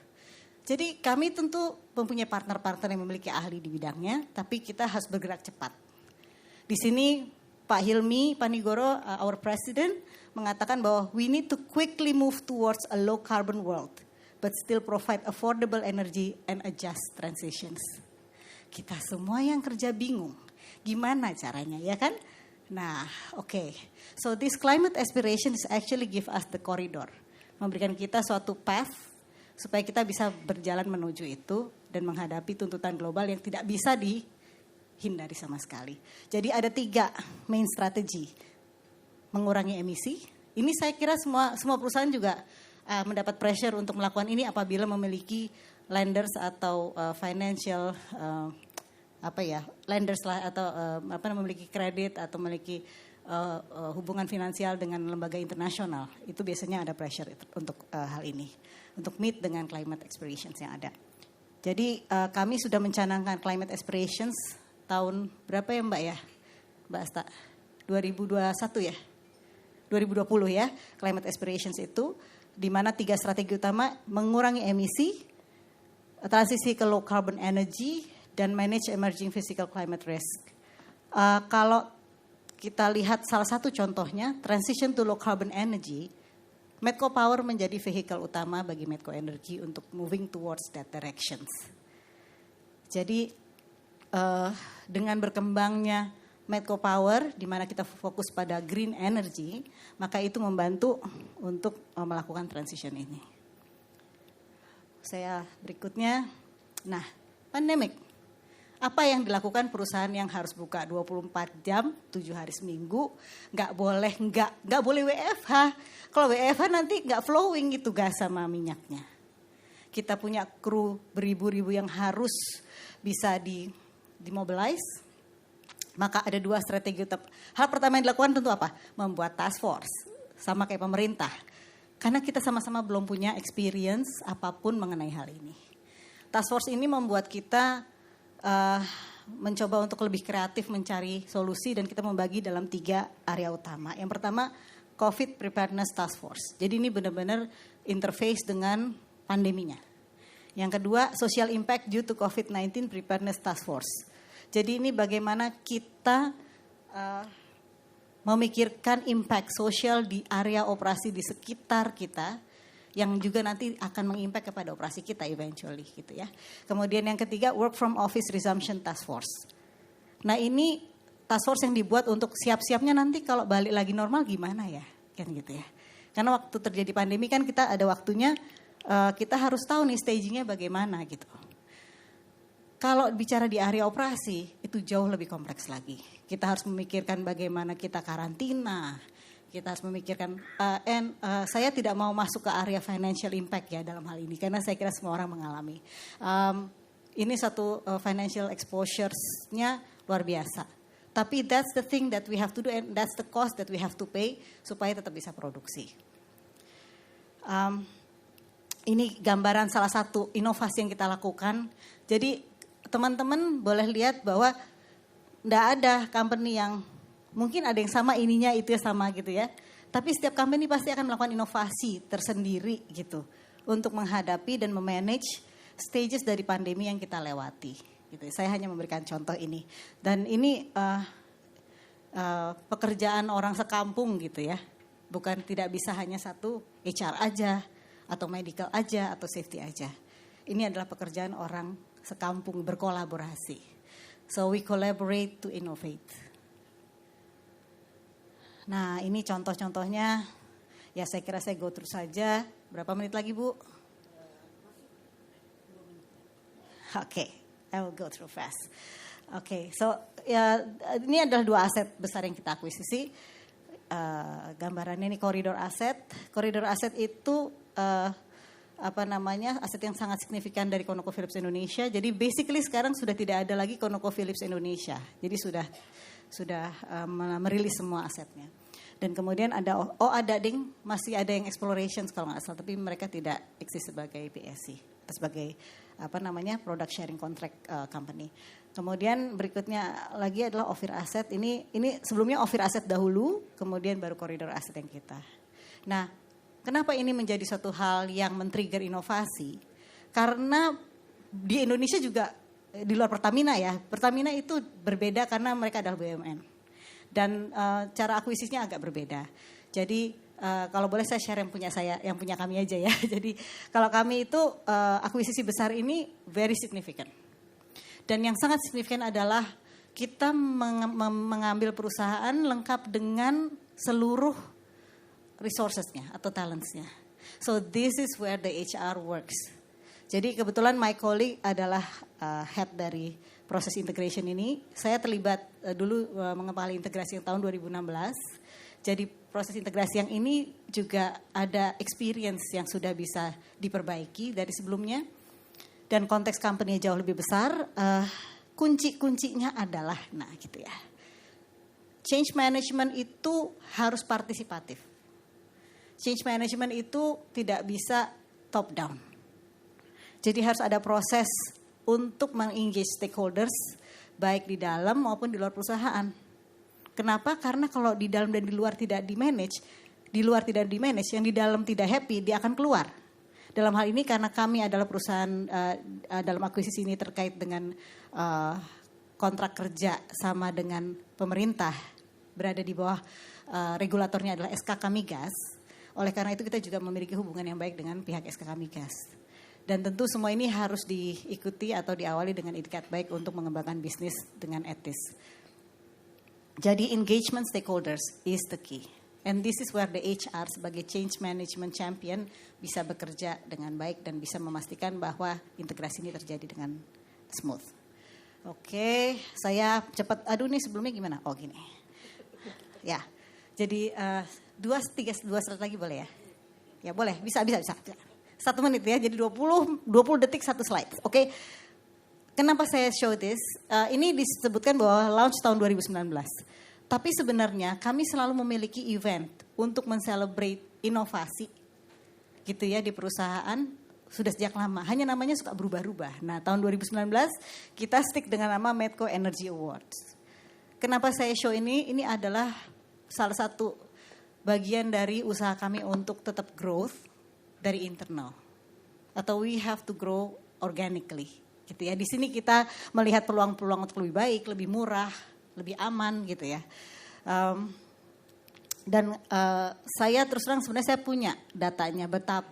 Jadi kami tentu mempunyai partner-partner yang memiliki ahli di bidangnya, tapi kita harus bergerak cepat. Di sini Pak Hilmi Panigoro, our president, mengatakan bahwa we need to quickly move towards a low carbon world, but still provide affordable energy and adjust transitions. Kita semua yang kerja bingung, gimana caranya ya kan? Nah, oke. So this climate aspiration is actually give us the corridor, memberikan kita suatu path supaya kita bisa berjalan menuju itu dan menghadapi tuntutan global yang tidak bisa dihindari sama sekali. Jadi ada 3 main strategi. Mengurangi emisi. Ini saya kira semua perusahaan juga mendapat pressure untuk melakukan ini apabila memiliki lenders atau financial lenders lah atau memiliki kredit atau memiliki hubungan finansial dengan lembaga internasional. Itu biasanya ada pressure untuk hal ini, untuk meet dengan climate aspirations yang ada. Jadi kami sudah mencanangkan climate aspirations tahun berapa ya Mbak ya? Mbak Asta, 2021 ya? 2020 ya, climate aspirations itu, di mana 3 strategi utama, mengurangi emisi, transisi ke low carbon energy, dan manage emerging physical climate risk. Kalau kita lihat salah satu contohnya, transition to low carbon energy, Medco Power menjadi vehicle utama bagi Medco Energy untuk moving towards that directions. Jadi dengan berkembangnya Medco Power, di mana kita fokus pada green energy, maka itu membantu untuk melakukan transition ini. Saya berikutnya, nah pandemik. Apa yang dilakukan perusahaan yang harus buka 24 jam, 7 hari seminggu, nggak boleh WFH. Kalau WFH nanti nggak flowing gitu gas sama minyaknya. Kita punya kru beribu-ribu yang harus bisa dimobilize. Maka ada 2 strategi utama. Hal pertama yang dilakukan tentu apa? Membuat task force, sama kayak pemerintah. Karena kita sama-sama belum punya experience apapun mengenai hal ini. Task force ini membuat kita mencoba untuk lebih kreatif mencari solusi dan kita membagi dalam 3 area utama. Yang pertama, COVID Preparedness Task Force. Jadi ini benar-benar interface dengan pandeminya. Yang kedua, Social Impact due to COVID-19 Preparedness Task Force. Jadi ini bagaimana kita memikirkan impact sosial di area operasi di sekitar kita yang juga nanti akan mengimpact kepada operasi kita eventually gitu ya. Kemudian yang ketiga, Work from Office Resumption Task Force. Nah ini task force yang dibuat untuk siap-siapnya nanti kalau balik lagi normal gimana ya, kan gitu ya. Karena waktu terjadi pandemi kan kita ada waktunya, kita harus tahu nih stagingnya bagaimana gitu. Kalau bicara di area operasi, itu jauh lebih kompleks lagi. Kita harus memikirkan bagaimana kita karantina, Kita harus memikirkan, saya tidak mau masuk ke area financial impact ya dalam hal ini, karena saya kira semua orang mengalami. Ini satu financial exposure-nya luar biasa. Tapi that's the thing that we have to do and that's the cost that we have to pay supaya tetap bisa produksi. Ini gambaran salah satu inovasi yang kita lakukan. Jadi teman-teman boleh lihat bahwa tidak ada company yang mungkin ada yang sama ininya itu ya sama gitu ya. Tapi setiap company pasti akan melakukan inovasi tersendiri gitu untuk menghadapi dan memanage stages dari pandemi yang kita lewati. Gitu. Saya hanya memberikan contoh ini. Dan ini pekerjaan orang sekampung gitu ya. Bukan tidak bisa hanya satu HR aja atau medical aja atau safety aja. Ini adalah pekerjaan orang sekampung berkolaborasi. So we collaborate to innovate. Nah ini contoh-contohnya. Ya saya kira saya go through saja. Berapa menit lagi Bu? Oke, I will go through fast. Oke, so ya, ini adalah dua aset besar yang kita akuisisi. Gambarannya ini koridor aset. Koridor aset itu aset yang sangat signifikan dari ConocoPhillips Indonesia. Jadi basically sekarang sudah tidak ada lagi ConocoPhillips Indonesia. Jadi sudah merilis semua asetnya. Dan kemudian masih ada yang exploration kalau nggak salah, tapi mereka tidak eksis sebagai PSC atau sebagai product sharing contract company. Kemudian berikutnya lagi adalah Ophir Asset. Ini sebelumnya Ophir Asset dahulu, kemudian baru koridor aset yang kita. Nah, kenapa ini menjadi suatu hal yang men-trigger inovasi? Karena di Indonesia juga di luar Pertamina ya. Pertamina itu berbeda karena mereka adalah BUMN. Dan cara akuisisinya agak berbeda. Jadi kalau boleh saya share yang punya kami aja ya. Jadi kalau kami itu akuisisi besar ini very significant. Dan yang sangat signifikan adalah kita mengambil perusahaan lengkap dengan seluruh resourcesnya atau talentsnya. So this is where the HR works. Jadi kebetulan my colleague adalah head dari proses integration ini. Saya terlibat dulu mengepalai integrasi yang tahun 2016. Jadi proses integrasi yang ini juga ada experience yang sudah bisa diperbaiki dari sebelumnya. Dan konteks company jauh lebih besar, kunci-kuncinya adalah, gitu ya. Change management itu harus partisipatif. Change management itu tidak bisa top down. Jadi harus ada proses untuk meng-engage stakeholders, baik di dalam maupun di luar perusahaan. Kenapa? Karena kalau di dalam dan di luar tidak di-manage, yang di dalam tidak happy, dia akan keluar. Dalam hal ini karena kami adalah perusahaan dalam akuisisi ini terkait dengan kontrak kerja sama dengan pemerintah, berada di bawah regulatornya adalah SKK Migas. Oleh karena itu kita juga memiliki hubungan yang baik dengan pihak SKK Migas. Dan tentu semua ini harus diikuti atau diawali dengan itikat baik untuk mengembangkan bisnis dengan etis. Jadi engagement stakeholders is the key. And this is where the HR sebagai change management champion bisa bekerja dengan baik dan bisa memastikan bahwa integrasi ini terjadi dengan smooth. Oke, saya cepat. Aduh nih sebelumnya gimana? Oh gini. Ya, jadi dua slide lagi boleh ya? Ya boleh, bisa. 1 menit ya, jadi 20 detik 1 slide. Oke, kenapa saya show this? Ini disebutkan bahwa launch tahun 2019. Tapi sebenarnya kami selalu memiliki event untuk men-celebrate inovasi gitu ya di perusahaan sudah sejak lama. Hanya namanya suka berubah-ubah. Nah tahun 2019 kita stick dengan nama Medco Energy Awards. Kenapa saya show ini? Ini adalah salah satu bagian dari usaha kami untuk tetap growth dari internal. Atau we have to grow organically gitu ya. Di sini kita melihat peluang-peluang untuk lebih baik, lebih murah, lebih aman gitu ya. Saya terus terang sebenarnya saya punya datanya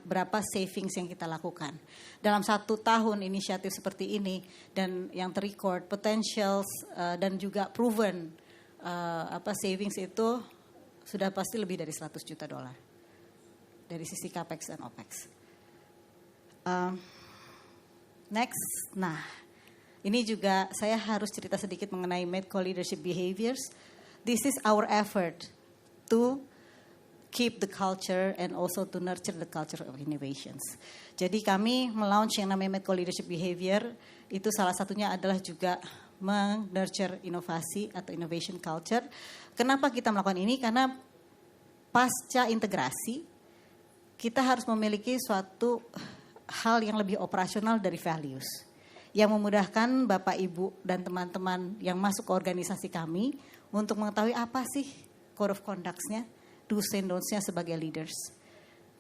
berapa savings yang kita lakukan. Dalam 1 tahun inisiatif seperti ini dan yang terrecord potentials dan juga proven savings itu sudah pasti lebih dari $100 juta dari sisi capex dan opex. Next, ini juga saya harus cerita sedikit mengenai Medco leadership behaviors. This is our effort to keep the culture and also to nurture the culture of innovations. Jadi kami melaunch yang namanya Medco Leadership Behavior, itu salah satunya adalah juga nurture inovasi atau innovation culture. Kenapa kita melakukan ini? Karena pasca integrasi, kita harus memiliki suatu hal yang lebih operasional dari values. Yang memudahkan Bapak, Ibu, dan teman-teman yang masuk ke organisasi kami untuk mengetahui apa sih code of conduct-nya, do's and don'ts-nya sebagai leaders.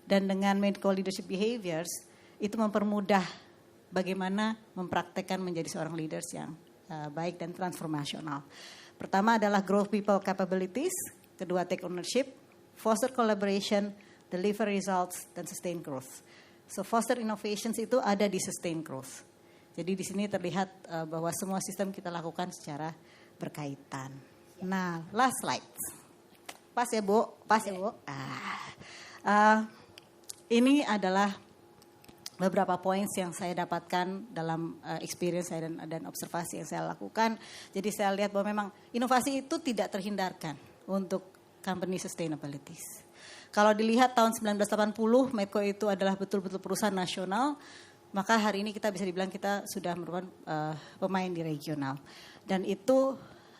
Dan dengan Medco Leadership Behaviors, itu mempermudah bagaimana mempraktekkan menjadi seorang leaders yang baik dan transformasional. Pertama adalah growth people capabilities, kedua take ownership, foster collaboration, deliver results, dan sustain growth. So foster innovations itu ada di sustain growth. Jadi di sini terlihat bahwa semua sistem kita lakukan secara berkaitan. Nah, last slide. Pas ya Bu, pas ya Bu. Ini adalah beberapa points yang saya dapatkan dalam experience saya dan observasi yang saya lakukan. Jadi saya lihat bahwa memang inovasi itu tidak terhindarkan untuk company sustainability. Kalau dilihat tahun 1980, Medco itu adalah betul-betul perusahaan nasional, maka hari ini kita bisa dibilang kita sudah merupakan pemain di regional. Dan itu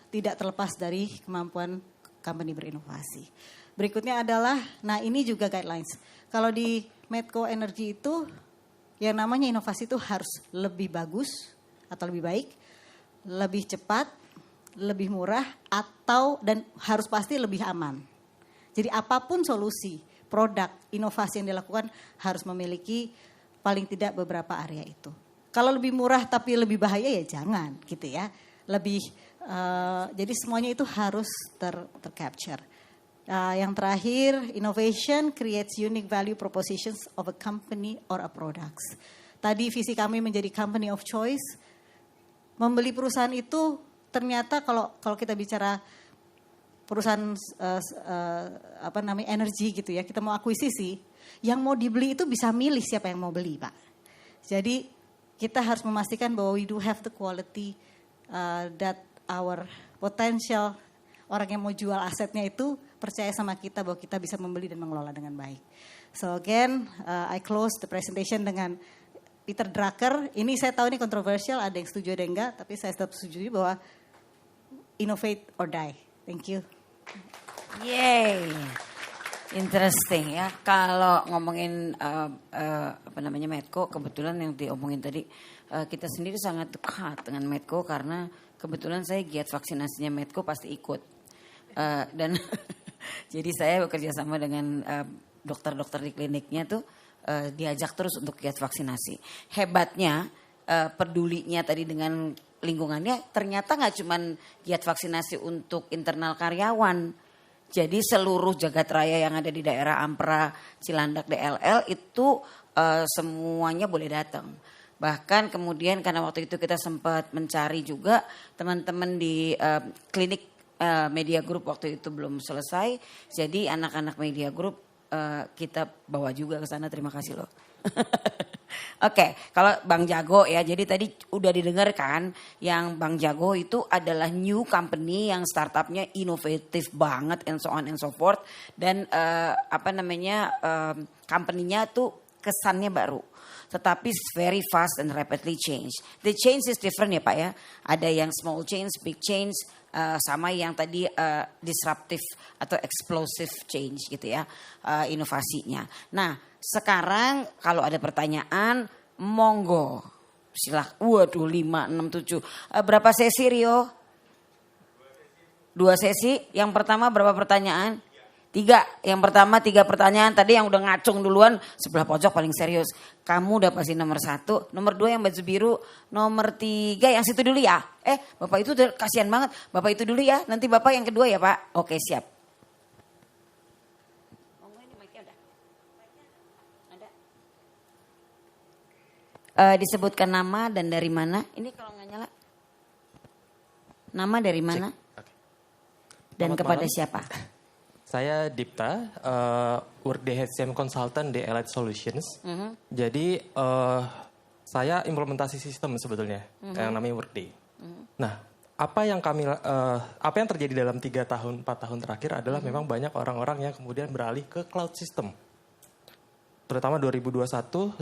tidak terlepas dari kemampuan company berinovasi. Berikutnya adalah, nah ini juga guidelines. Kalau di Medco Energy itu, yang namanya inovasi itu harus lebih bagus atau lebih baik, lebih cepat, lebih murah, dan harus pasti lebih aman. Jadi apapun solusi, produk, inovasi yang dilakukan harus memiliki paling tidak beberapa area itu. Kalau lebih murah tapi lebih bahaya ya jangan gitu ya. Jadi semuanya itu harus tercapture. Yang terakhir, innovation creates unique value propositions of a company or a products. Tadi visi kami menjadi company of choice. Membeli perusahaan itu ternyata kalau kita bicara perusahaan energi gitu ya, kita mau akuisisi. Yang mau dibeli itu bisa milih siapa yang mau beli, Pak. Jadi kita harus memastikan bahwa we do have the quality that our potential orang yang mau jual asetnya itu percaya sama kita bahwa kita bisa membeli dan mengelola dengan baik. So again, I close the presentation dengan Peter Drucker. Ini saya tahu ini kontroversial, ada yang setuju ada yang enggak, tapi saya tetap setuju bahwa innovate or die. Thank you. Yay. Interesting ya. Kalau ngomongin Medco, kebetulan yang diomongin tadi kita sendiri sangat dekat dengan Medco karena kebetulan saya giat vaksinasinya Medco pasti ikut dan jadi saya bekerja sama dengan dokter-dokter di kliniknya tuh diajak terus untuk giat vaksinasi. Hebatnya pedulinya tadi dengan lingkungannya ternyata nggak cuman giat vaksinasi untuk internal karyawan. Jadi seluruh jagat raya yang ada di daerah Ampera, Cilandak, DLL itu semuanya boleh datang. Bahkan kemudian karena waktu itu kita sempat mencari juga teman-teman di klinik Media Group waktu itu belum selesai. Jadi anak-anak Media Group kita bawa juga ke sana, terima kasih loh. Oke, kalau Bang Jago ya, jadi tadi udah didengarkan yang Bang Jago itu adalah new company yang startupnya inovatif banget and so on and so forth. Dan company-nya tuh kesannya baru. Tetapi very fast and rapidly change. The change is different ya Pak ya. Ada yang small change, big change, sama yang tadi disruptive atau explosive change gitu ya, inovasinya. Nah sekarang kalau ada pertanyaan, monggo silakan. Waduh 5, 6, 7. Berapa sesi Rio? 2 sesi. Yang pertama berapa pertanyaan? 3. Yang pertama 3 pertanyaan. Tadi yang udah ngacung duluan sebelah pojok paling serius. Kamu udah pasti nomor 1. Nomor 2 yang baju biru. Nomor 3 yang situ dulu ya. Bapak itu udah kasihan banget. Bapak itu dulu ya. Nanti Bapak yang kedua ya Pak. Oke siap. Disebutkan nama dan dari mana. Ini kalau nggak nyala. Nama dari mana? Okay. Dan Selamat kepada malam. siapa? Saya Dipta, Workday HCM Consultant di Elite Solutions. Jadi saya implementasi sistem sebetulnya yang namanya Workday. Nah, apa yang terjadi dalam 3 tahun 4 tahun terakhir adalah memang banyak orang-orang yang kemudian beralih ke cloud system, terutama 2021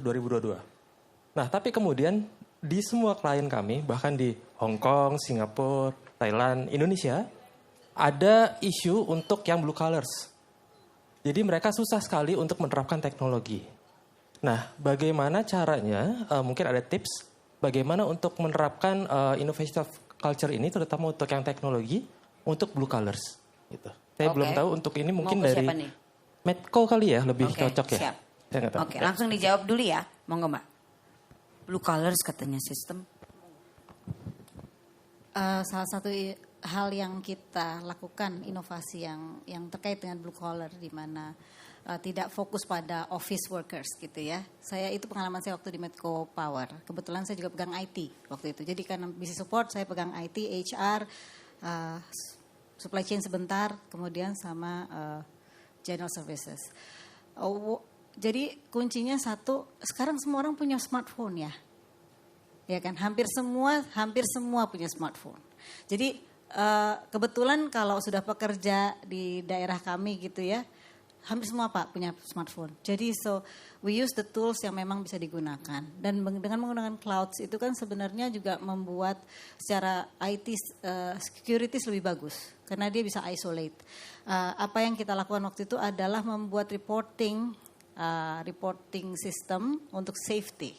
2022. Nah, tapi kemudian di semua klien kami, bahkan di Hong Kong, Singapura, Thailand, Indonesia, ada isu untuk yang blue collars. Jadi mereka susah sekali untuk menerapkan teknologi. Nah, bagaimana caranya, mungkin ada tips, bagaimana untuk menerapkan innovative culture ini, terutama untuk yang teknologi, untuk blue collars. Gitu. Saya belum tahu untuk ini mungkin dari Medco kali ya, lebih cocok ya. Siap. Saya nggak tahu. Oke, langsung dijawab dulu ya. Monggo Mbak. Blue collars katanya sistem. Salah satu hal yang kita lakukan, inovasi yang terkait dengan blue collar, di mana tidak fokus pada office workers gitu ya. Itu pengalaman saya waktu di Medco Power. Kebetulan saya juga pegang IT waktu itu. Jadi karena business support saya pegang IT, HR, supply chain sebentar, kemudian sama general services. Jadi kuncinya satu, sekarang semua orang punya smartphone ya. Ya kan, hampir semua punya smartphone. Jadi kebetulan kalau sudah pekerja di daerah kami gitu ya, hampir semua Pak punya smartphone. Jadi we use the tools yang memang bisa digunakan. Dan dengan menggunakan clouds itu kan sebenarnya juga membuat secara IT securities lebih bagus. Karena dia bisa isolate. Apa yang kita lakukan waktu itu adalah membuat reporting system untuk safety.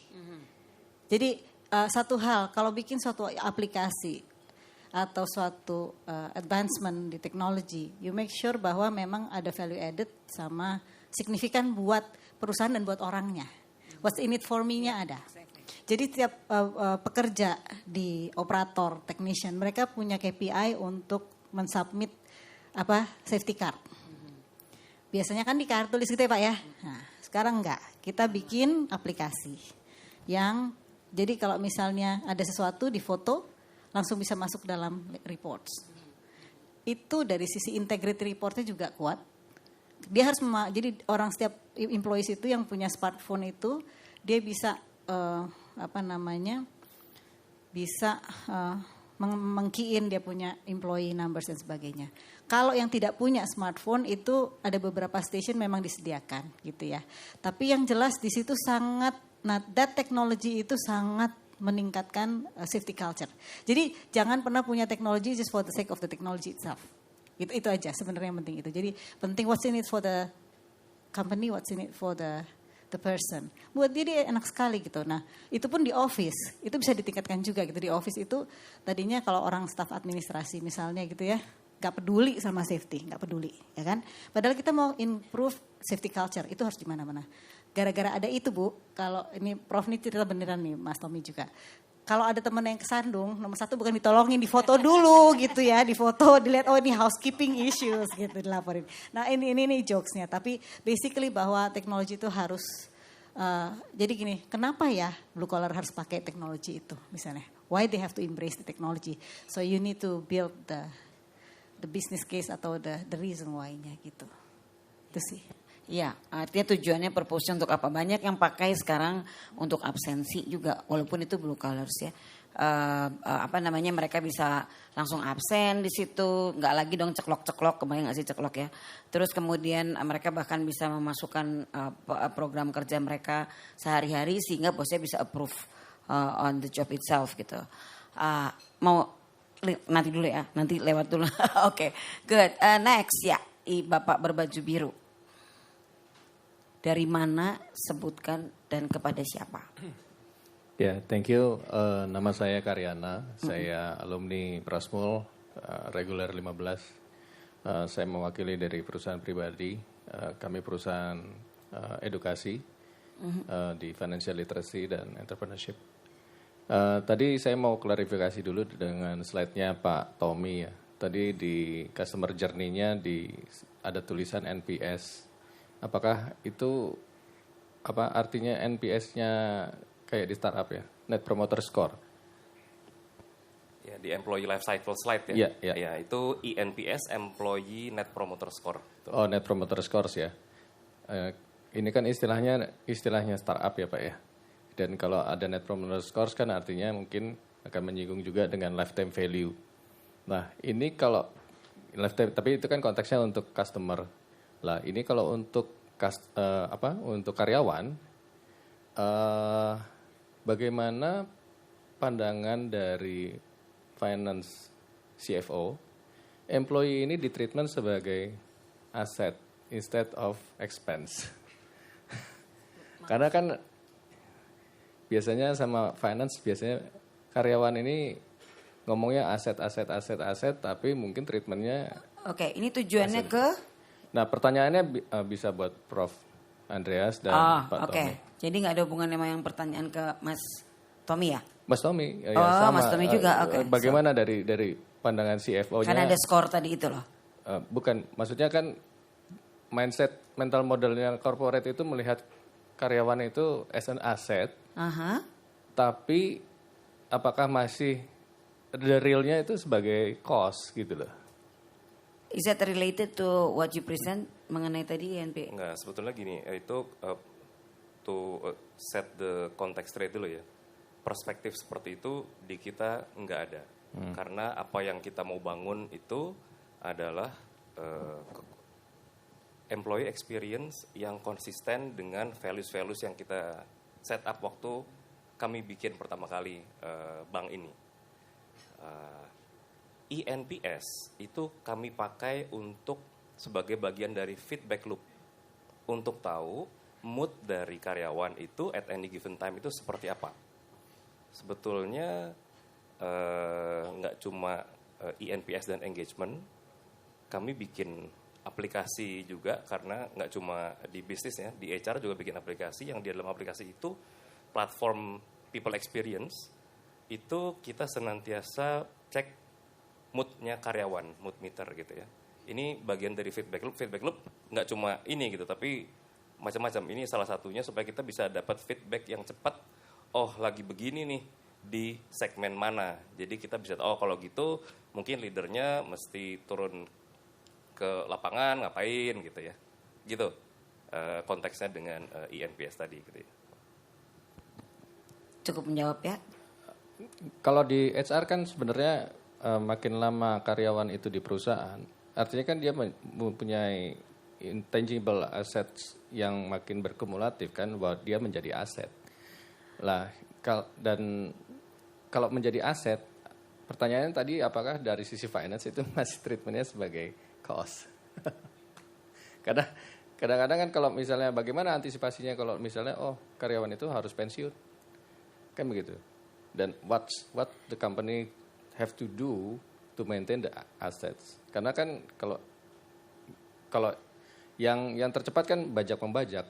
Jadi satu hal, kalau bikin suatu aplikasi atau suatu advancement di teknologi, you make sure bahwa memang ada value added sama signifikan buat perusahaan dan buat orangnya. What's in it for me-nya ada. Jadi tiap pekerja di operator, technician, mereka punya KPI untuk mensubmit safety card. Biasanya kan di kartu tulis gitu ya Pak ya. Nah, sekarang enggak. Kita bikin aplikasi yang jadi kalau misalnya ada sesuatu di foto, langsung bisa masuk dalam reports. Itu dari sisi integrity reportnya juga kuat. Dia harus jadi orang setiap employees itu yang punya smartphone itu dia bisa bisa mengkey-in dia punya employee numbers dan sebagainya. Kalau yang tidak punya smartphone itu ada beberapa station memang disediakan gitu ya. Tapi yang jelas di situ that technology itu sangat meningkatkan safety culture. Jadi jangan pernah punya teknologi just for the sake of the technology itself. Itu aja sebenarnya yang penting itu. Jadi penting what's in it for the company, what's in it for the person. Buat dia enak sekali gitu. Nah, itu pun di office, itu bisa ditingkatkan juga gitu. Di office itu tadinya kalau orang staff administrasi misalnya gitu ya, gak peduli sama safety, gak peduli, ya kan? Padahal kita mau improve safety culture, itu harus di mana-mana. Gara-gara ada itu Bu, kalau ini Prof ini cerita beneran nih, Mas Tommy juga. Kalau ada teman yang kesandung, nomor satu bukan ditolongin, difoto dulu gitu ya, difoto, dilihat oh ini housekeeping issues gitu dilaporin. Nah ini jokesnya, tapi basically bahwa teknologi itu harus, jadi gini, kenapa ya blue collar harus pakai teknologi itu misalnya? Why they have to embrace the technology? So you need to build the business case atau the reason why-nya gitu. Itu sih. Iya, artinya tujuannya purpose untuk apa? Banyak yang pakai sekarang untuk absensi juga, walaupun itu blue collars ya. Mereka bisa langsung absen di situ, nggak lagi dong ceklok-ceklok, kebayang nggak sih ceklok ya. Terus kemudian mereka bahkan bisa memasukkan program kerja mereka sehari-hari sehingga bosnya bisa approve on the job itself gitu. Nanti dulu ya, nanti lewat dulu. Oke, good. Next ya, Bapak berbaju biru. Dari mana, sebutkan, dan kepada siapa? Ya, thank you. Nama saya Karyana, saya alumni Prasmul, reguler 15. Saya mewakili dari perusahaan pribadi, kami perusahaan edukasi di financial literacy dan entrepreneurship. Tadi saya mau klarifikasi dulu dengan slide-nya Pak Tommy ya. Tadi di customer journey-nya ada tulisan NPS. Apakah itu artinya NPS-nya kayak di startup ya, Net Promoter Score? Ya, di Employee Life Cycle slide ya. Iya. Ya, itu ENPS, Employee Net Promoter Score. Oh, Net Promoter Scores ya. Ini kan istilahnya startup ya Pak ya. Dan kalau ada Net Promoter Scores kan artinya mungkin akan menyinggung juga dengan lifetime value. Nah, ini kalau tapi itu kan konteksnya untuk customer. Lah, ini kalau untuk untuk karyawan, bagaimana pandangan dari finance CFO, employee ini ditreatment sebagai aset instead of expense. Karena kan biasanya sama finance karyawan ini ngomongnya aset, tapi mungkin treatmentnya. Oke, ini tujuannya ke? Nah, pertanyaannya bisa buat Prof. Andreas dan Pak oke. Tommy. Jadi nggak ada hubungannya sama yang pertanyaan ke Mas Tommy ya? Mas Tommy, Mas Tommy juga, oke. Bagaimana dari pandangan CFO-nya? Karena ada skor tadi itu loh. Bukan, maksudnya kan mental modelnya corporate itu melihat karyawan itu as an asset. Tapi apakah masih the realnya itu sebagai cost gitu loh? Is that related to what you present mengenai tadi INP? Enggak, sebetulnya gini, itu to set the context straight dulu ya. Perspektif seperti itu di kita nggak ada. Karena apa yang kita mau bangun itu adalah employee experience yang konsisten dengan values-values yang kita set up waktu kami bikin pertama kali bank ini. INPS itu kami pakai untuk sebagai bagian dari feedback loop untuk tahu mood dari karyawan itu at any given time itu seperti apa. Sebetulnya nggak cuma INPS dan engagement, kami bikin aplikasi juga karena nggak cuma di bisnis ya, di HR juga bikin aplikasi yang di dalam aplikasi itu platform people experience itu kita senantiasa cek moodnya karyawan, mood meter gitu ya. Ini bagian dari feedback loop nggak cuma ini gitu, tapi macam-macam. Ini salah satunya supaya kita bisa dapat feedback yang cepat. Oh lagi begini nih di segmen mana. Jadi kita bisa tahu, oh kalau gitu mungkin leadernya mesti turun ke lapangan ngapain gitu ya. Gitu konteksnya dengan INPS tadi gitu ya. Cukup menjawab ya. Kalau di HR kan sebenarnya makin lama karyawan itu di perusahaan, artinya kan dia mempunyai intangible assets yang makin berkumulatif kan, bahwa dia menjadi aset. Lah, dan kalau menjadi aset, pertanyaannya tadi apakah dari sisi finance itu masih treatmentnya sebagai cost? Karena kadang-kadang kan kalau misalnya bagaimana antisipasinya kalau misalnya karyawan itu harus pensiun, kan begitu. Dan what the company have to do to maintain the assets. Karena kan kalau yang tercepat kan bajak membajak.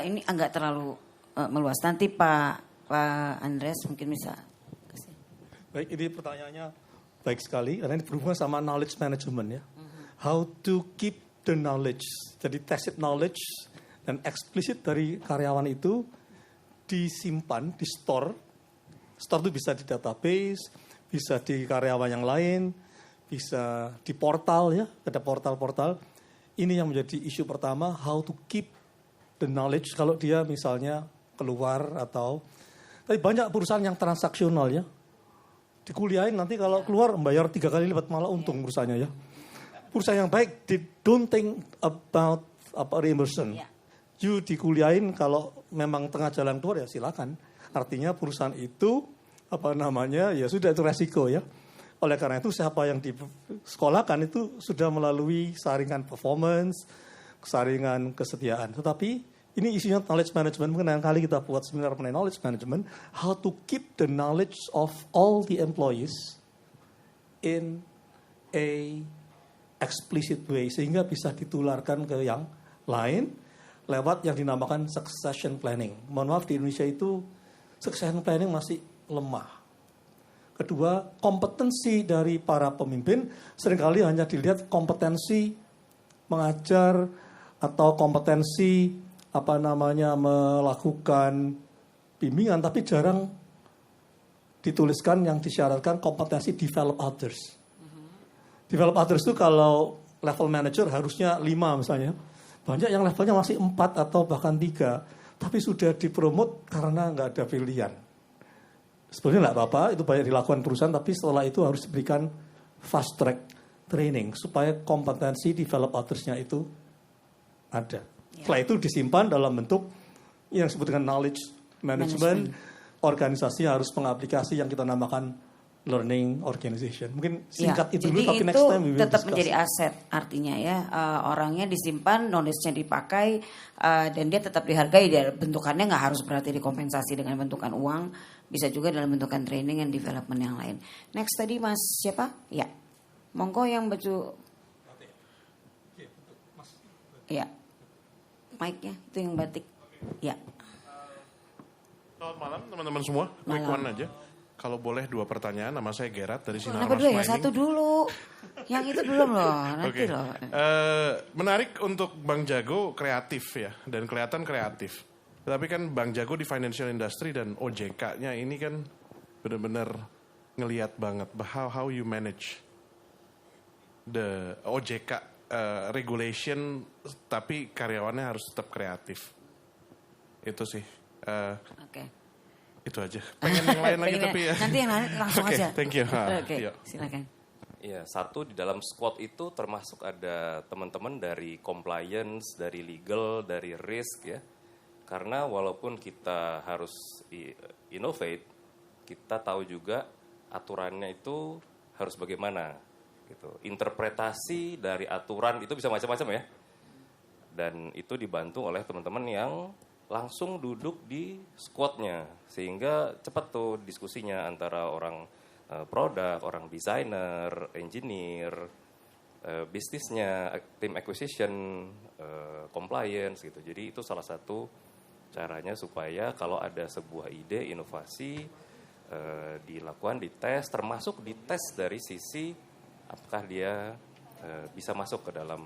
Ini agak terlalu meluas. Nanti Pak Andreas mungkin bisa kasih. Baik, ini pertanyaannya baik sekali karena ini berhubungan sama knowledge management ya. How to keep the knowledge. Jadi tacit knowledge dan explicit dari karyawan itu disimpan, di store. Store itu bisa di database, bisa di karyawan yang lain, bisa di portal ya, ada portal-portal. Ini yang menjadi isu pertama, how to keep the knowledge kalau dia misalnya keluar atau. Tapi banyak perusahaan yang transaksional ya. Dikuliahin nanti kalau keluar membayar 3 kali lipat malah untung perusahaannya ya. Perusahaan yang baik, they don't think about reimbursement. You dikuliahin kalau memang tengah jalan keluar ya silakan. Artinya perusahaan itu ya sudah itu resiko ya. Oleh karena itu siapa yang disekolahkan itu sudah melalui saringan performance, saringan kesetiaan. Tetapi ini isunya knowledge management. Mungkin kali kita buat seminar mengenai knowledge management, how to keep the knowledge of all the employees in a explicit way sehingga bisa ditularkan ke yang lain lewat yang dinamakan succession planning. Mohon maaf di Indonesia itu succession planning masih lemah. Kedua, kompetensi dari para pemimpin seringkali hanya dilihat kompetensi mengajar atau kompetensi melakukan bimbingan, tapi jarang dituliskan yang disyaratkan kompetensi develop others. Develop others itu kalau level manager harusnya 5 misalnya. Banyak yang levelnya masih 4 atau bahkan 3. Tapi sudah dipromot karena nggak ada pilihan. Sebenarnya nggak apa-apa, itu banyak dilakukan perusahaan, tapi setelah itu harus diberikan fast track training supaya kompetensi develop others-nya itu ada. Setelah itu disimpan dalam bentuk yang disebut dengan knowledge management. Organisasi harus mengaplikasi yang kita namakan learning organization. Mungkin singkat itu dulu, tapi next time we will tetap discuss. menjadi aset artinya ya. Orangnya disimpan, knowledge-nya dipakai, dan dia tetap dihargai. Dia bentukannya nggak harus berarti dikompensasi dengan bentukan uang, bisa juga dalam bentukan training and development yang lain. Next tadi Mas siapa? Ya, monggo yang baju. Ya, mic-nya itu yang batik. Ya. Selamat malam teman-teman semua. Quick one aja. Kalau boleh 2 pertanyaan, nama saya Gerard dari Sinar Kenapa Mas dua ya? Mining. Satu dulu. Yang itu belum loh, nanti Oke. loh. Menarik untuk Bang Jago kreatif ya, dan kelihatan kreatif. Tapi kan Bang Jago di financial industry dan OJK-nya ini kan benar-benar ngelihat banget how you manage the OJK regulation, tapi karyawannya harus tetap kreatif. Itu sih. Oke. Itu aja. Pengen yang lain lagi tapi ya. Nanti yang lain langsung Oke, aja. thank you. Oke, Iya. silakan. Iya, satu di dalam squad itu termasuk ada teman-teman dari compliance, dari legal, dari risk ya. Karena walaupun kita harus innovate, kita tahu juga aturannya itu harus bagaimana gitu. Interpretasi dari aturan itu bisa macam-macam ya. Dan itu dibantu oleh teman-teman yang langsung duduk di squadnya, sehingga cepat tuh diskusinya antara orang produk, orang desainer, engineer, bisnisnya, tim acquisition, compliance gitu. Jadi itu salah satu caranya supaya kalau ada sebuah ide inovasi dilakukan dites, termasuk dites dari sisi apakah dia bisa masuk ke dalam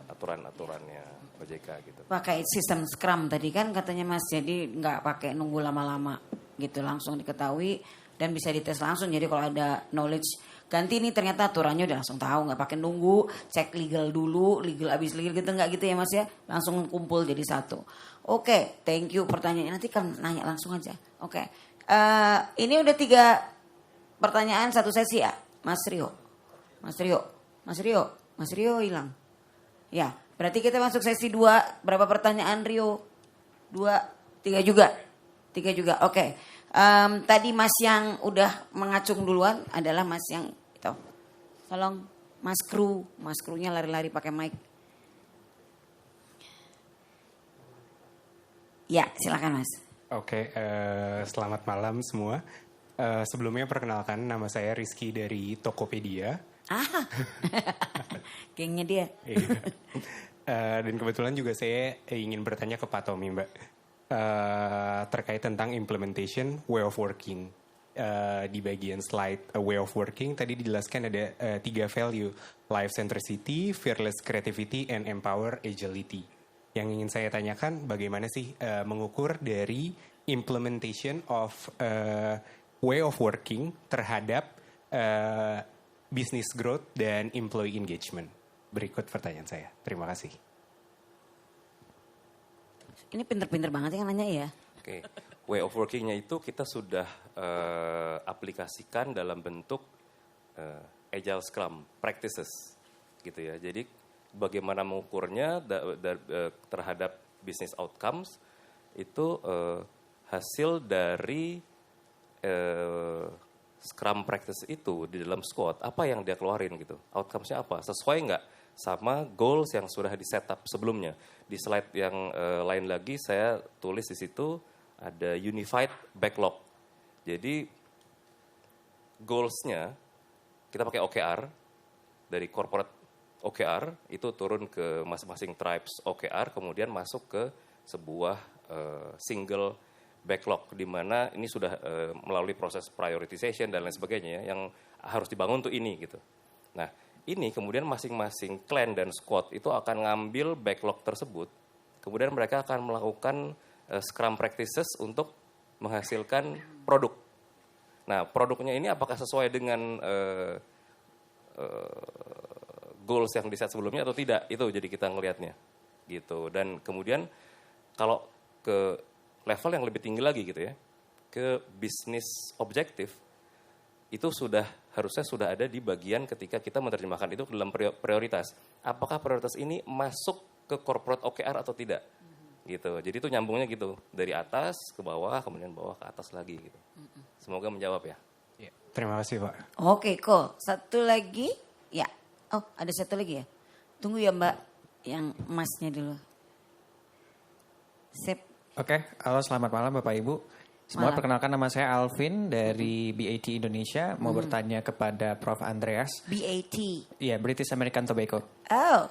aturan-aturannya OJK gitu. Pakai sistem Scrum tadi kan katanya Mas, jadi nggak pakai nunggu lama-lama gitu, langsung diketahui dan bisa dites langsung. Jadi kalau ada knowledge ganti nih ternyata aturannya udah langsung tahu, nggak pakai nunggu cek legal dulu, legal abis legal gitu, nggak gitu ya Mas ya, langsung kumpul jadi satu. Oke, thank you pertanyaannya, nanti kan nanya langsung aja. Oke, ini udah 3 pertanyaan 1 sesi ya Mas Rio. Mas Rio hilang. Ya, berarti kita masuk sesi 2. Berapa pertanyaan Rio? 2, 3 juga. 3 juga. Oke. Tadi Mas yang udah mengacung duluan adalah Mas yang itu. Tolong Mas krunya lari-lari pakai mic. Ya, silakan Mas. Oke, selamat malam semua. Sebelumnya perkenalkan, nama saya Rizky dari Tokopedia. Gengnya dia. Iya. Dan kebetulan juga saya ingin bertanya ke Pak Tommy, Mbak, terkait tentang implementation way of working. Di bagian slide way of working tadi dijelaskan ada 3 value: life centricity, fearless creativity, and empower agility. Yang ingin saya tanyakan, bagaimana sih mengukur dari implementation of way of working terhadap business growth dan employee engagement? Berikut pertanyaan saya. Terima kasih. Ini pinter-pinter banget yang nanya ya. Oke, way of working-nya itu kita sudah aplikasikan dalam bentuk agile scrum practices gitu ya. Jadi bagaimana mengukurnya terhadap business outcomes itu hasil dari Scrum practice itu di dalam squad, apa yang dia keluarin gitu, outcomes-nya apa, sesuai nggak sama goals yang sudah di setup sebelumnya. Di slide yang lain lagi saya tulis di situ ada unified backlog. Jadi goals-nya kita pakai OKR, dari corporate OKR itu turun ke masing-masing tribes OKR, kemudian masuk ke sebuah single backlog di mana ini sudah melalui proses prioritization dan lain sebagainya ya, yang harus dibangun untuk ini gitu. Nah, ini kemudian masing-masing clan dan squad itu akan ngambil backlog tersebut, kemudian mereka akan melakukan scrum practices untuk menghasilkan produk. Nah, produknya ini apakah sesuai dengan goals yang di-set sebelumnya atau tidak, itu jadi kita ngelihatnya gitu. Dan kemudian kalau ke level yang lebih tinggi lagi gitu ya, ke bisnis objektif, itu harusnya sudah ada di bagian ketika kita menerjemahkan itu ke dalam prioritas. Apakah prioritas ini masuk ke corporate OKR atau tidak? Gitu. Jadi itu nyambungnya gitu, dari atas ke bawah, kemudian bawah ke atas lagi gitu. Semoga menjawab ya. Terima kasih Pak. Oke, cool. Satu lagi. Ya. Oh, ada satu lagi ya. Tunggu ya Mbak, yang emasnya dulu. Sip. Oke, halo selamat malam Bapak Ibu. Semua Malam. perkenalkan nama saya Alvin dari BAT Indonesia. Mau bertanya kepada Prof. Andreas. BAT. Iya, British American Tobacco. Oh.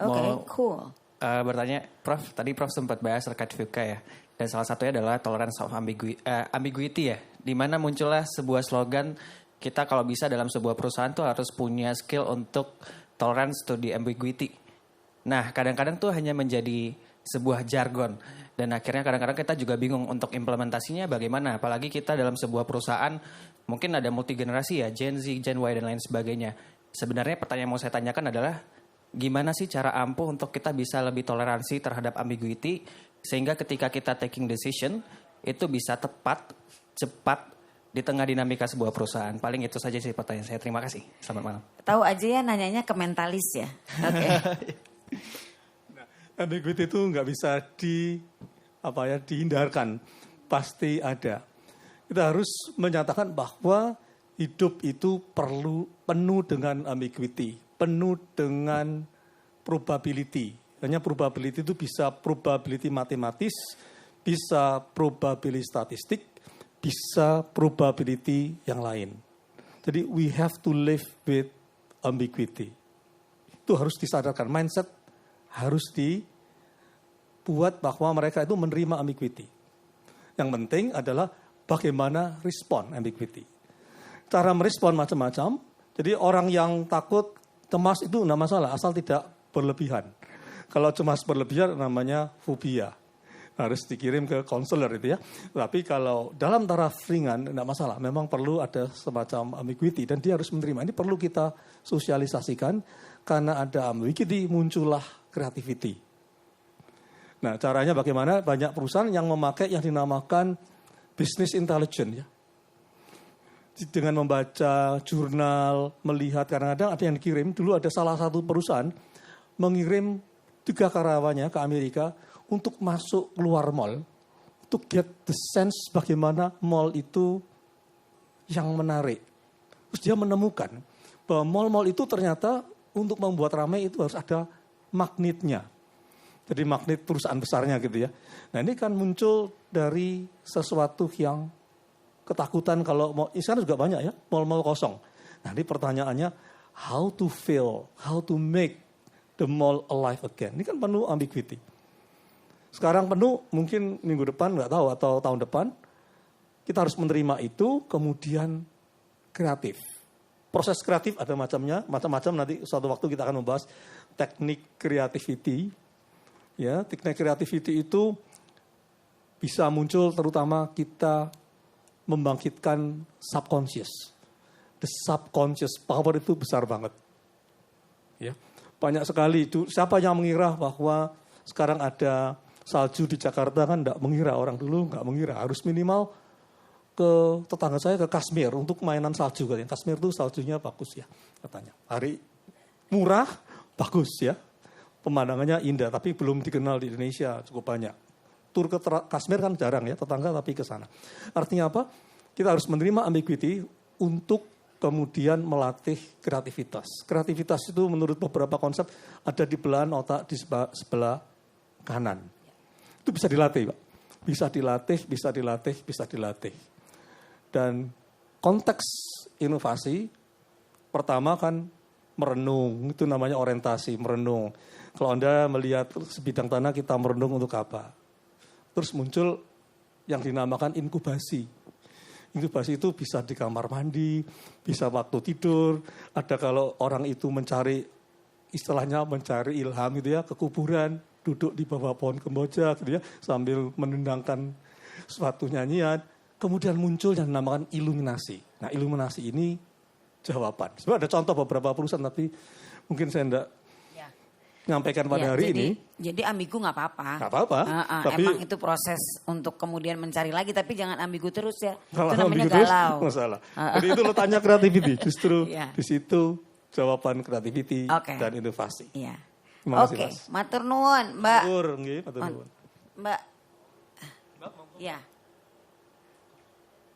Oke, Mau- cool. Bertanya, Prof, tadi Prof sempat bahas terkait VUCA ya. Dan salah satunya adalah tolerance of ambiguity ya. Dimana muncullah sebuah slogan, kita kalau bisa dalam sebuah perusahaan tuh harus punya skill untuk tolerance to the ambiguity. Nah, kadang-kadang tuh hanya menjadi sebuah jargon. Dan akhirnya kadang-kadang kita juga bingung untuk implementasinya bagaimana. Apalagi kita dalam sebuah perusahaan, mungkin ada multi generasi ya, Gen Z, Gen Y, dan lain sebagainya. Sebenarnya pertanyaan yang mau saya tanyakan adalah, gimana sih cara ampuh untuk kita bisa lebih toleransi terhadap ambiguity, sehingga ketika kita taking decision, itu bisa tepat, cepat, di tengah dinamika sebuah perusahaan. Paling itu saja sih pertanyaan saya. Terima kasih. Selamat malam. Tahu aja ya nanyanya ke mentalis ya. Oke. Ambiguity itu nggak bisa dihindarkan, pasti ada. Kita harus menyatakan bahwa hidup itu penuh dengan ambiguity, penuh dengan probability. Hanya probability itu bisa probability matematis, bisa probability statistik, bisa probability yang lain. Jadi we have to live with ambiguity. Itu harus disadarkan, mindset harus dibuat bahwa mereka itu menerima ambiguity. Yang penting adalah bagaimana respon ambiguity. Cara merespon macam-macam. Jadi orang yang takut, cemas itu tidak masalah, asal tidak berlebihan. Kalau cemas berlebihan namanya fobia. Harus dikirim ke konselor itu ya. Tapi kalau dalam taraf ringan tidak masalah. Memang perlu ada semacam ambiguity dan dia harus menerima. Ini perlu kita sosialisasikan karena ada ambiguity muncullah creativity. Nah, caranya bagaimana? Banyak perusahaan yang memakai yang dinamakan business intelligence ya. Dengan membaca jurnal, melihat kadang-kadang ada yang dikirim. Dulu ada salah satu perusahaan mengirim 3 karyawannya ke Amerika untuk masuk keluar mall, untuk get the sense bagaimana mall itu yang menarik. Terus dia menemukan bahwa mall-mall itu ternyata untuk membuat ramai itu harus ada magnetnya. Jadi magnet perusahaan besarnya gitu ya. Nah ini kan muncul dari sesuatu yang ketakutan kalau mau, sekarang juga banyak ya, mall-mall kosong. Nah ini pertanyaannya, how to fill, how to make the mall alive again. Ini kan penuh ambiguity. Sekarang penuh, mungkin minggu depan, nggak tahu, atau tahun depan, kita harus menerima itu, kemudian kreatif. Proses kreatif ada macam-macam, nanti suatu waktu kita akan membahas teknik creativity. Ya, teknik creativity itu bisa muncul terutama kita membangkitkan subconscious. The subconscious power itu besar banget. Ya, banyak sekali itu. Siapa yang mengira bahwa sekarang ada salju di Jakarta kan enggak mengira, orang dulu enggak mengira. Harus minimal ke tetangga saya ke Kashmir untuk mainan salju katanya. Kashmir itu saljunya bagus ya katanya. Hari murah, bagus ya. Pemandangannya indah tapi belum dikenal di Indonesia cukup banyak. Tur ke Kashmir kan jarang ya, tetangga tapi ke sana. Artinya apa? Kita harus menerima ambiguity untuk kemudian melatih kreativitas. Kreativitas itu menurut beberapa konsep ada di belahan otak di sebelah kanan. Itu bisa dilatih, Pak. Bisa dilatih. Dan konteks inovasi pertama kan merenung, itu namanya orientasi, merenung. Kalau Anda melihat sebidang tanah kita merenung untuk apa? Terus muncul yang dinamakan inkubasi. Inkubasi itu bisa di kamar mandi, bisa waktu tidur. Ada kalau orang itu mencari, istilahnya mencari ilham gitu ya, ke kuburan, duduk di bawah pohon kemboja gitu ya, sambil menendangkan suatu nyanyian. Kemudian muncul yang dinamakan iluminasi. Nah iluminasi ini jawaban. Sebenarnya ada contoh beberapa perusahaan tapi mungkin saya enggak. menyampaikan pada Ya, hari ini. Jadi ambigu nggak apa-apa. Nggak apa-apa, tapi- emang itu proses untuk kemudian mencari lagi, tapi jangan ambigu terus ya. Kalau Itu namanya ambigu terus, galau. masalah. Jadi itu lo tanya creativity, justru Iya. di situ jawaban creativity Oke. dan inovasi. Iya. Terima kasih, Oke, Mas. matur nuwun, Mbak. Matur, nggih, matur nuwun. Mbak. Ya.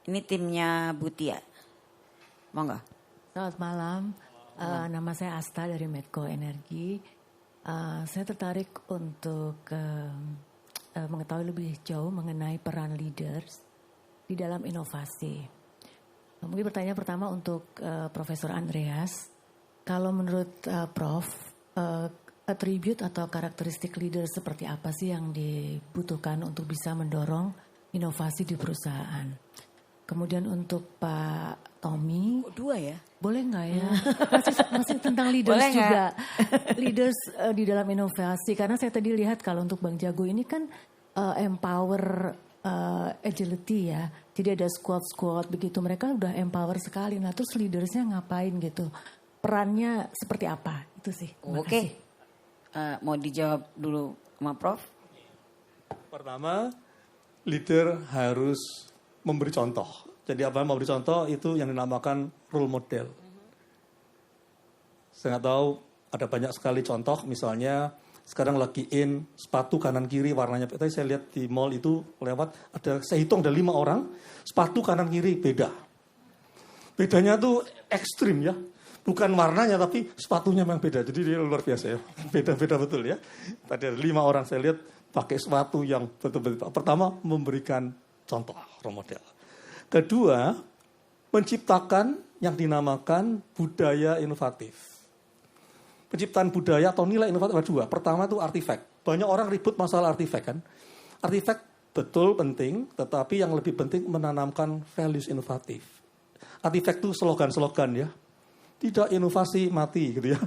Ini timnya Butia. Monggo. Selamat malam, nama saya Asta dari Medco Energi. Saya tertarik untuk mengetahui lebih jauh mengenai peran leaders di dalam inovasi. Mungkin pertanyaan pertama untuk Profesor Andreas. Kalau menurut Prof, atribut atau karakteristik leader seperti apa sih yang dibutuhkan untuk bisa mendorong inovasi di perusahaan? Kemudian untuk Pak Tommy, Kok dua ya? boleh nggak ya? Masih tentang leaders Boleh nggak? juga. Leaders di dalam inovasi. Karena saya tadi lihat kalau untuk Bang Jago ini kan empower agility ya. Jadi ada squad begitu. Mereka udah empower sekali. Nah terus leadersnya ngapain gitu? Perannya seperti apa? Itu sih. Terima Oke. kasih. Mau dijawab dulu sama Prof? Pertama, leader harus memberi contoh. Jadi apa memberi contoh itu yang dinamakan role model. Saya nggak tahu, ada banyak sekali contoh, misalnya sekarang lagi in sepatu kanan kiri warnanya. Tadi saya lihat di mall itu lewat, saya hitung ada 5 orang, sepatu kanan kiri beda. Bedanya tuh ekstrim ya. Bukan warnanya tapi sepatunya memang beda. Jadi dia luar biasa ya. Beda-beda betul ya. Tadi ada 5 orang saya lihat pakai sepatu yang betul-betul. Pertama, memberikan contoh, role model. Kedua, menciptakan yang dinamakan budaya inovatif. Penciptaan budaya atau nilai inovatif ada 2. Pertama itu artifak. Banyak orang ribut masalah artifak kan. Artifak betul penting, tetapi yang lebih penting menanamkan values inovatif. Artifak itu slogan-slogan ya. Tidak inovasi mati gitu ya.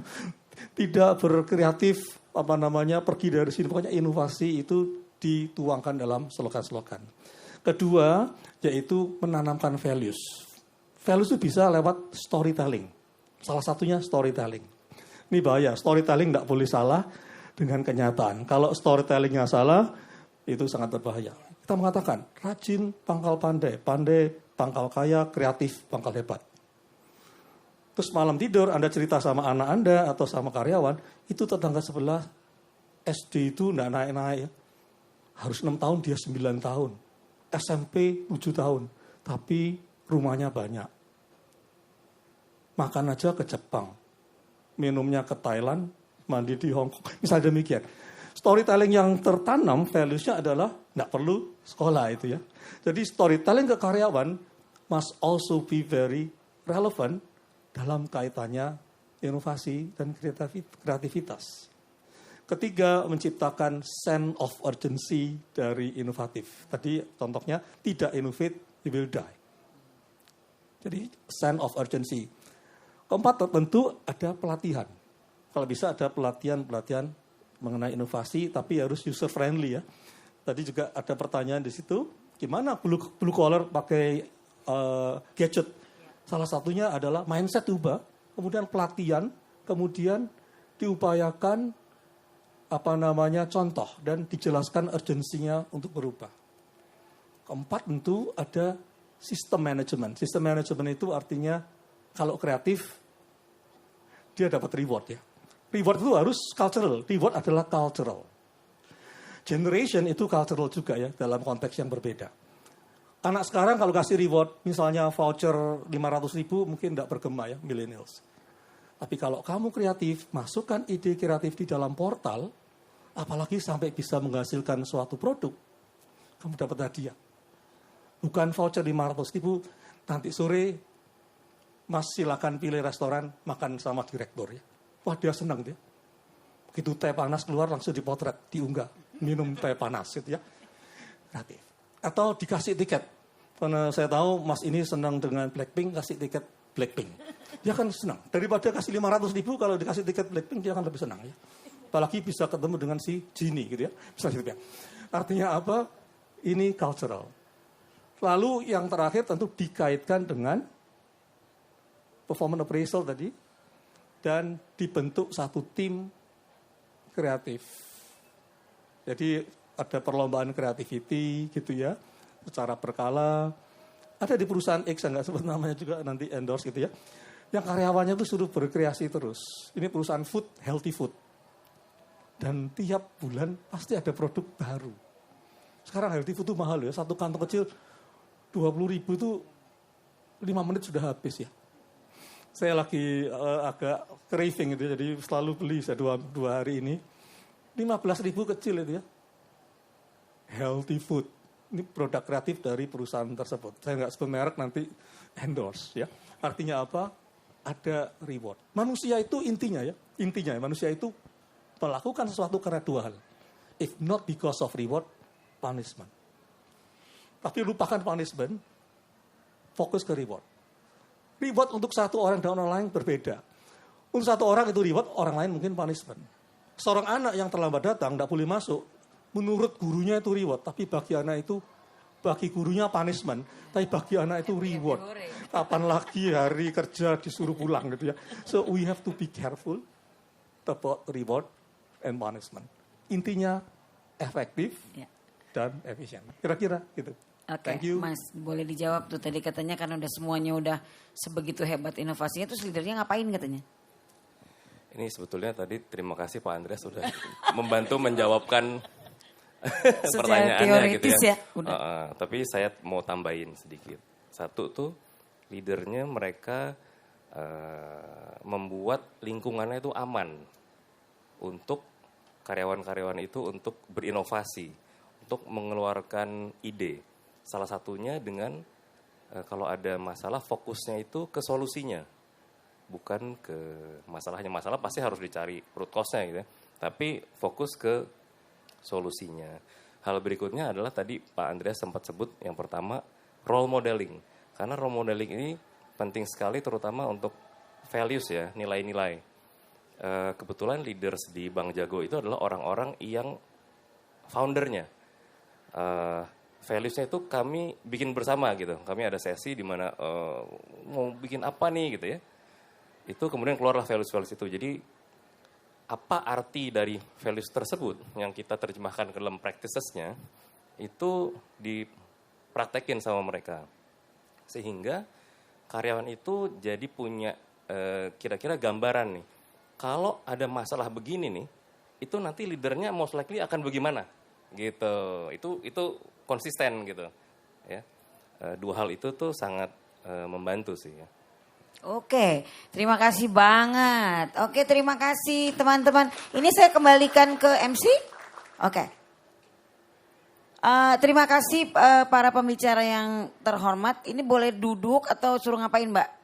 Tidak berkreatif pergi dari sini. Pokoknya inovasi itu dituangkan dalam slogan-slogan. Kedua, yaitu menanamkan values. Values itu bisa lewat storytelling. Salah satunya storytelling. Ini bahaya, storytelling tidak boleh salah dengan kenyataan. Kalau storytellingnya salah, itu sangat berbahaya. Kita mengatakan, rajin, pangkal pandai, pandai, pangkal kaya, kreatif, pangkal hebat. Terus malam tidur, Anda cerita sama anak Anda atau sama karyawan, itu tetangga sebelah SD itu tidak naik-naik. Harus 6 tahun, dia 9 tahun. SMP 7 tahun. Tapi rumahnya banyak. Makan aja ke Jepang. Minumnya ke Thailand, mandi di Hong Kong. Misalnya demikian. Storytelling yang tertanam, values-nya adalah tidak perlu sekolah itu ya. Jadi storytelling ke karyawan must also be very relevant dalam kaitannya inovasi dan kreativitas. Ketiga, menciptakan sense of urgency dari inovatif. Tadi contohnya, tidak innovate, you will die. Jadi, sense of urgency. Keempat, tentu ada pelatihan. Kalau bisa ada pelatihan mengenai inovasi, tapi harus user friendly ya. Tadi juga ada pertanyaan di situ, gimana blue collar pakai gadget. Salah satunya adalah mindset ubah, kemudian pelatihan, kemudian diupayakan contoh dan dijelaskan urgensinya untuk berubah. Keempat tentu ada sistem manajemen. Sistem manajemen itu artinya kalau kreatif dia dapat reward ya. Reward itu harus cultural. Reward adalah cultural. Generation itu cultural juga ya dalam konteks yang berbeda. Anak sekarang kalau kasih reward misalnya voucher 500.000 mungkin tidak bergema ya millennials. Tapi kalau kamu kreatif, masukkan ide kreatif di dalam portal, apalagi sampai bisa menghasilkan suatu produk, kamu dapat hadiah. Bukan voucher 500.000, nanti sore Mas silakan pilih restoran, makan sama direktur ya. Wah dia senang dia. Begitu teh panas keluar langsung dipotret, diunggah, minum teh panas gitu ya. Kreatif. Atau dikasih tiket. Karena saya tahu Mas ini senang dengan Blackpink, kasih tiket Blackpink. Dia kan senang. Daripada kasih 500.000, kalau dikasih tiket Blackpink, dia akan lebih senang ya. Apalagi bisa ketemu dengan si Genie gitu ya. Misalnya gitu ya. Artinya apa? Ini cultural. Lalu yang terakhir tentu dikaitkan dengan performance appraisal tadi. Dan dibentuk satu tim kreatif. Jadi ada perlombaan creativity gitu ya, secara berkala. Ada di perusahaan X, yang nggak sebut namanya juga nanti endorse gitu ya. Yang karyawannya itu suruh berkreasi terus. Ini perusahaan food, healthy food. Dan tiap bulan pasti ada produk baru. Sekarang healthy food itu mahal ya, satu kantong kecil 20.000 itu 5 menit sudah habis ya. Saya lagi agak craving gitu, jadi selalu beli saya dua hari ini. 15.000 kecil itu ya. Healthy food. Ini produk kreatif dari perusahaan tersebut. Saya nggak sebut merek, nanti endorse ya. Artinya apa? Ada reward. Manusia itu intinya manusia itu melakukan sesuatu karena dua hal. If not because of reward, punishment. Tapi lupakan punishment, fokus ke reward. Reward untuk satu orang dan orang lain berbeda. Untuk satu orang itu reward, orang lain mungkin punishment. Seorang anak yang terlambat datang, tidak boleh masuk, menurut gurunya itu reward. Tapi bagi gurunya punishment, tapi bagi anak itu reward. Kapan lagi hari kerja disuruh pulang gitu ya. So we have to be careful about reward and punishment. Intinya efektif dan efisien. Kira-kira gitu. Oke, Mas, boleh dijawab tuh tadi katanya karena udah semuanya udah sebegitu hebat inovasinya, terus leadernya ngapain katanya? Ini sebetulnya tadi terima kasih Pak Andreas sudah membantu menjawabkan pertanyaannya gitu ya. Tapi saya mau tambahin sedikit. Satu tuh leadernya mereka membuat lingkungannya itu aman untuk karyawan-karyawan itu untuk berinovasi, untuk mengeluarkan ide. Salah satunya dengan kalau ada masalah fokusnya itu ke solusinya, bukan ke masalahnya. Masalah pasti harus dicari root cause-nya gitu ya. Tapi fokus ke solusinya. Hal berikutnya adalah tadi Pak Andreas sempat sebut yang pertama role modeling. Karena role modeling ini penting sekali terutama untuk values ya, nilai-nilai. Kebetulan leaders di Bank Jago itu adalah orang-orang yang foundernya. Values-nya itu kami bikin bersama gitu. Kami ada sesi di mana mau bikin apa nih gitu ya. Itu kemudian keluarlah values-values itu. Jadi apa arti dari values tersebut yang kita terjemahkan ke dalam practices-nya itu dipraktekin sama mereka. Sehingga karyawan itu jadi punya kira-kira gambaran nih. Kalau ada masalah begini nih, itu nanti leadernya most likely akan bagaimana gitu. Itu konsisten gitu ya. Dua hal itu tuh sangat membantu sih ya. Oke, terima kasih banget. Oke, terima kasih teman-teman. Ini saya kembalikan ke MC. Oke. Terima kasih para pembicara yang terhormat. Ini boleh duduk atau suruh ngapain Mbak?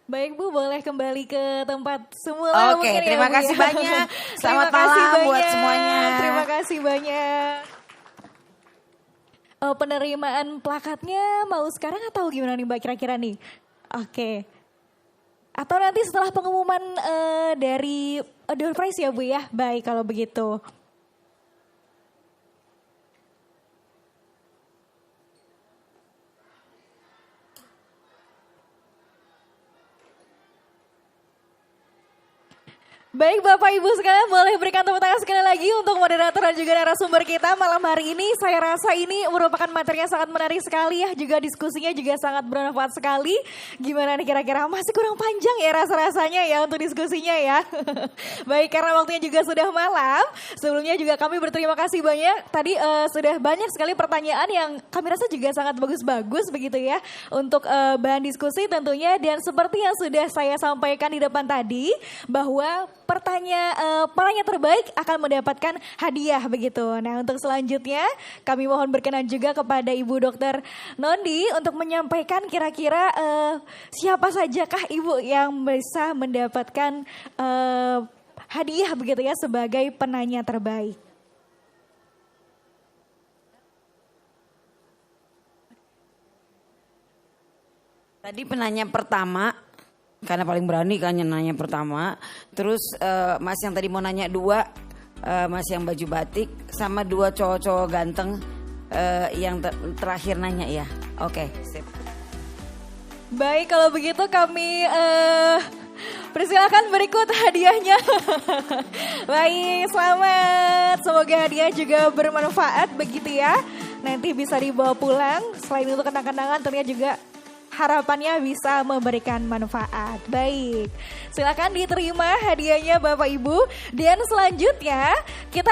Baik Bu, boleh kembali ke tempat semula. Oke, terima kasih banyak. Selamat malam buat semuanya. Terima kasih banyak. Penerimaan plakatnya mau sekarang atau gimana nih Mbak kira-kira nih? Oke. Atau nanti setelah pengumuman dari door prize ya Bu ya? Baik kalau begitu. Baik Bapak Ibu sekalian, boleh berikan tepuk tangan sekali lagi untuk moderator dan juga narasumber kita malam hari ini. Saya rasa ini merupakan materi yang sangat menarik sekali ya, juga diskusinya juga sangat bermanfaat sekali. Gimana nih kira-kira, masih kurang panjang ya rasa-rasanya ya untuk diskusinya ya. Baik, karena waktunya juga sudah malam, sebelumnya juga kami berterima kasih banyak. Tadi sudah banyak sekali pertanyaan yang kami rasa juga sangat bagus-bagus begitu ya. Untuk bahan diskusi tentunya, dan seperti yang sudah saya sampaikan di depan tadi, bahwa perannya terbaik akan mendapatkan hadiah begitu. Nah untuk selanjutnya kami mohon berkenan juga kepada Ibu Dr. Nondi untuk menyampaikan kira-kira siapa sajakah Ibu yang bisa mendapatkan hadiah begitu ya sebagai penanya terbaik. Tadi penanya pertama, karena paling berani kan nanya pertama. Terus Mas yang tadi mau nanya dua, Mas yang baju batik sama dua cowok-cowok ganteng yang terakhir nanya ya. Oke, sip. Baik kalau begitu kami Persilakan berikut hadiahnya. Baik, selamat. Semoga hadiah juga bermanfaat begitu ya. Nanti bisa dibawa pulang. Selain itu kenang-kenangan tentunya juga harapannya bisa memberikan manfaat. Baik, silakan diterima hadiahnya Bapak Ibu. Dan selanjutnya kita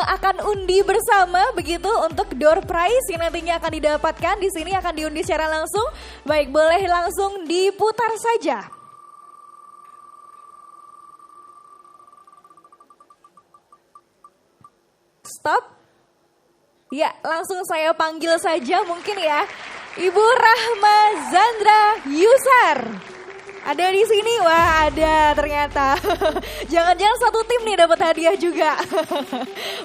akan undi bersama begitu untuk door prize yang nantinya akan didapatkan. Di sini akan diundi secara langsung. Baik, boleh langsung diputar saja. Stop. Ya, langsung saya panggil saja mungkin ya. Ibu Rahma Zandra Yusar. Ada di sini? Wah, ada ternyata. Jangan-jangan satu tim nih dapat hadiah juga.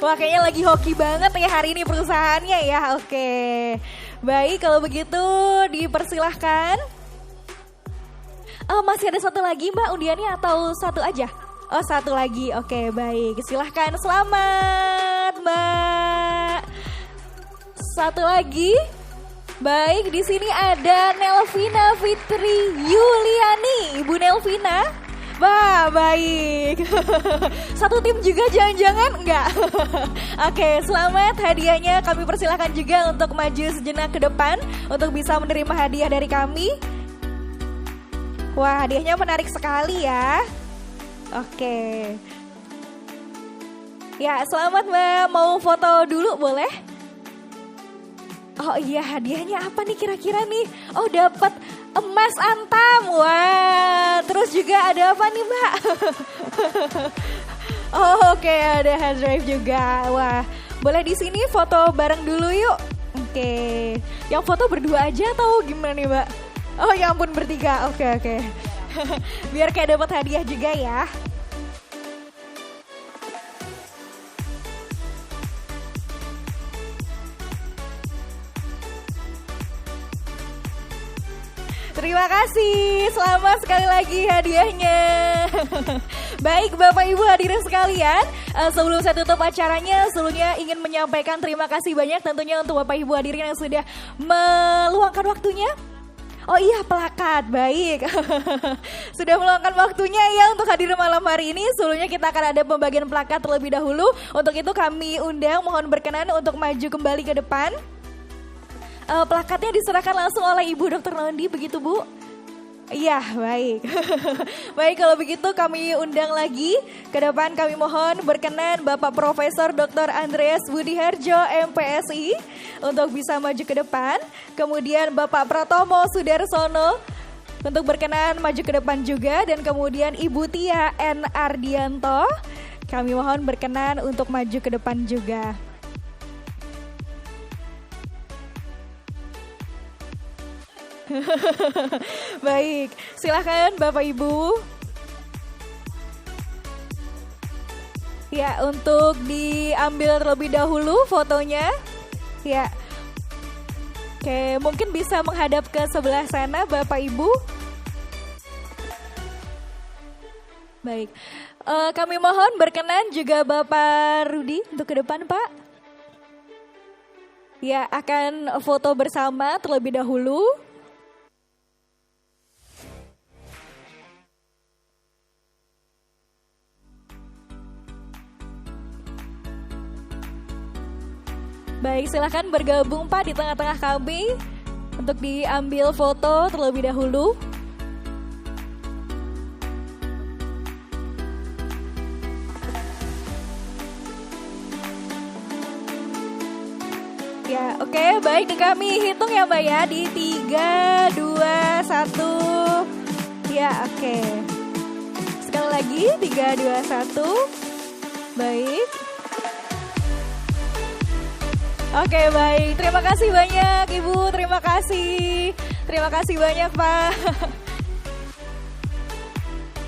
Wah, kayaknya lagi hoki banget ya hari ini perusahaannya ya. Oke. Baik, kalau begitu dipersilahkan. Oh, masih ada satu lagi Mbak undiannya atau satu aja? Oh, satu lagi. Oke, baik. Silahkan, selamat Mbak. Satu lagi. Baik, di sini ada Nelvina Fitri Yuliani, Ibu Nelvina. Wah, baik. Satu tim juga jangan-jangan enggak? Oke, selamat hadiahnya. Kami persilahkan juga untuk maju sejenak ke depan untuk bisa menerima hadiah dari kami. Wah, hadiahnya menarik sekali ya. Oke. Ya, selamat Mbak. Mau foto dulu boleh? Oh iya, hadiahnya apa nih kira-kira nih? Oh, dapat emas antam. Wah, terus juga ada apa nih Mbak? Oh, oke, ada hard drive juga. Wah, boleh di sini foto bareng dulu yuk. Oke. Yang foto berdua aja atau gimana nih Mbak? Oh ya ampun, bertiga. Oke. Biar kayak dapat hadiah juga ya. Terima kasih, selamat sekali lagi hadiahnya. Baik Bapak Ibu hadirin sekalian, sebelum saya tutup acaranya, sebelumnya ingin menyampaikan terima kasih banyak tentunya untuk Bapak Ibu hadirin yang sudah meluangkan waktunya. Oh iya, plakat, baik. Sudah meluangkan waktunya ya untuk hadir malam hari ini. Sebelumnya kita akan ada pembagian plakat terlebih dahulu. Untuk itu kami undang, mohon berkenan untuk maju kembali ke depan. Plakatnya diserahkan langsung oleh Ibu Dr. Nondi, begitu Bu? Iya, baik. Baik, kalau begitu kami undang lagi ke depan, kami mohon berkenan Bapak Profesor Dr. Andreas Budi Harjo, MPSI, untuk bisa maju ke depan. Kemudian Bapak Pratomo Sudarsono untuk berkenan maju ke depan juga. Dan kemudian Ibu Tia N. Ardianto, kami mohon berkenan untuk maju ke depan juga. Baik, silakan Bapak Ibu. Ya, untuk diambil terlebih dahulu fotonya. Ya. Oke, mungkin bisa menghadap ke sebelah sana Bapak Ibu. Baik. Kami mohon berkenan juga Bapak Rudi untuk ke depan, Pak. Ya, akan foto bersama terlebih dahulu. Baik, silakan bergabung Pak di tengah-tengah kami untuk diambil foto terlebih dahulu. Ya, oke, baik, kami hitung ya Mbak ya di 3, 2, 1. Ya, oke. Sekali lagi 3, 2, 1. Baik. Oke, baik, terima kasih banyak Ibu, terima kasih banyak Pak.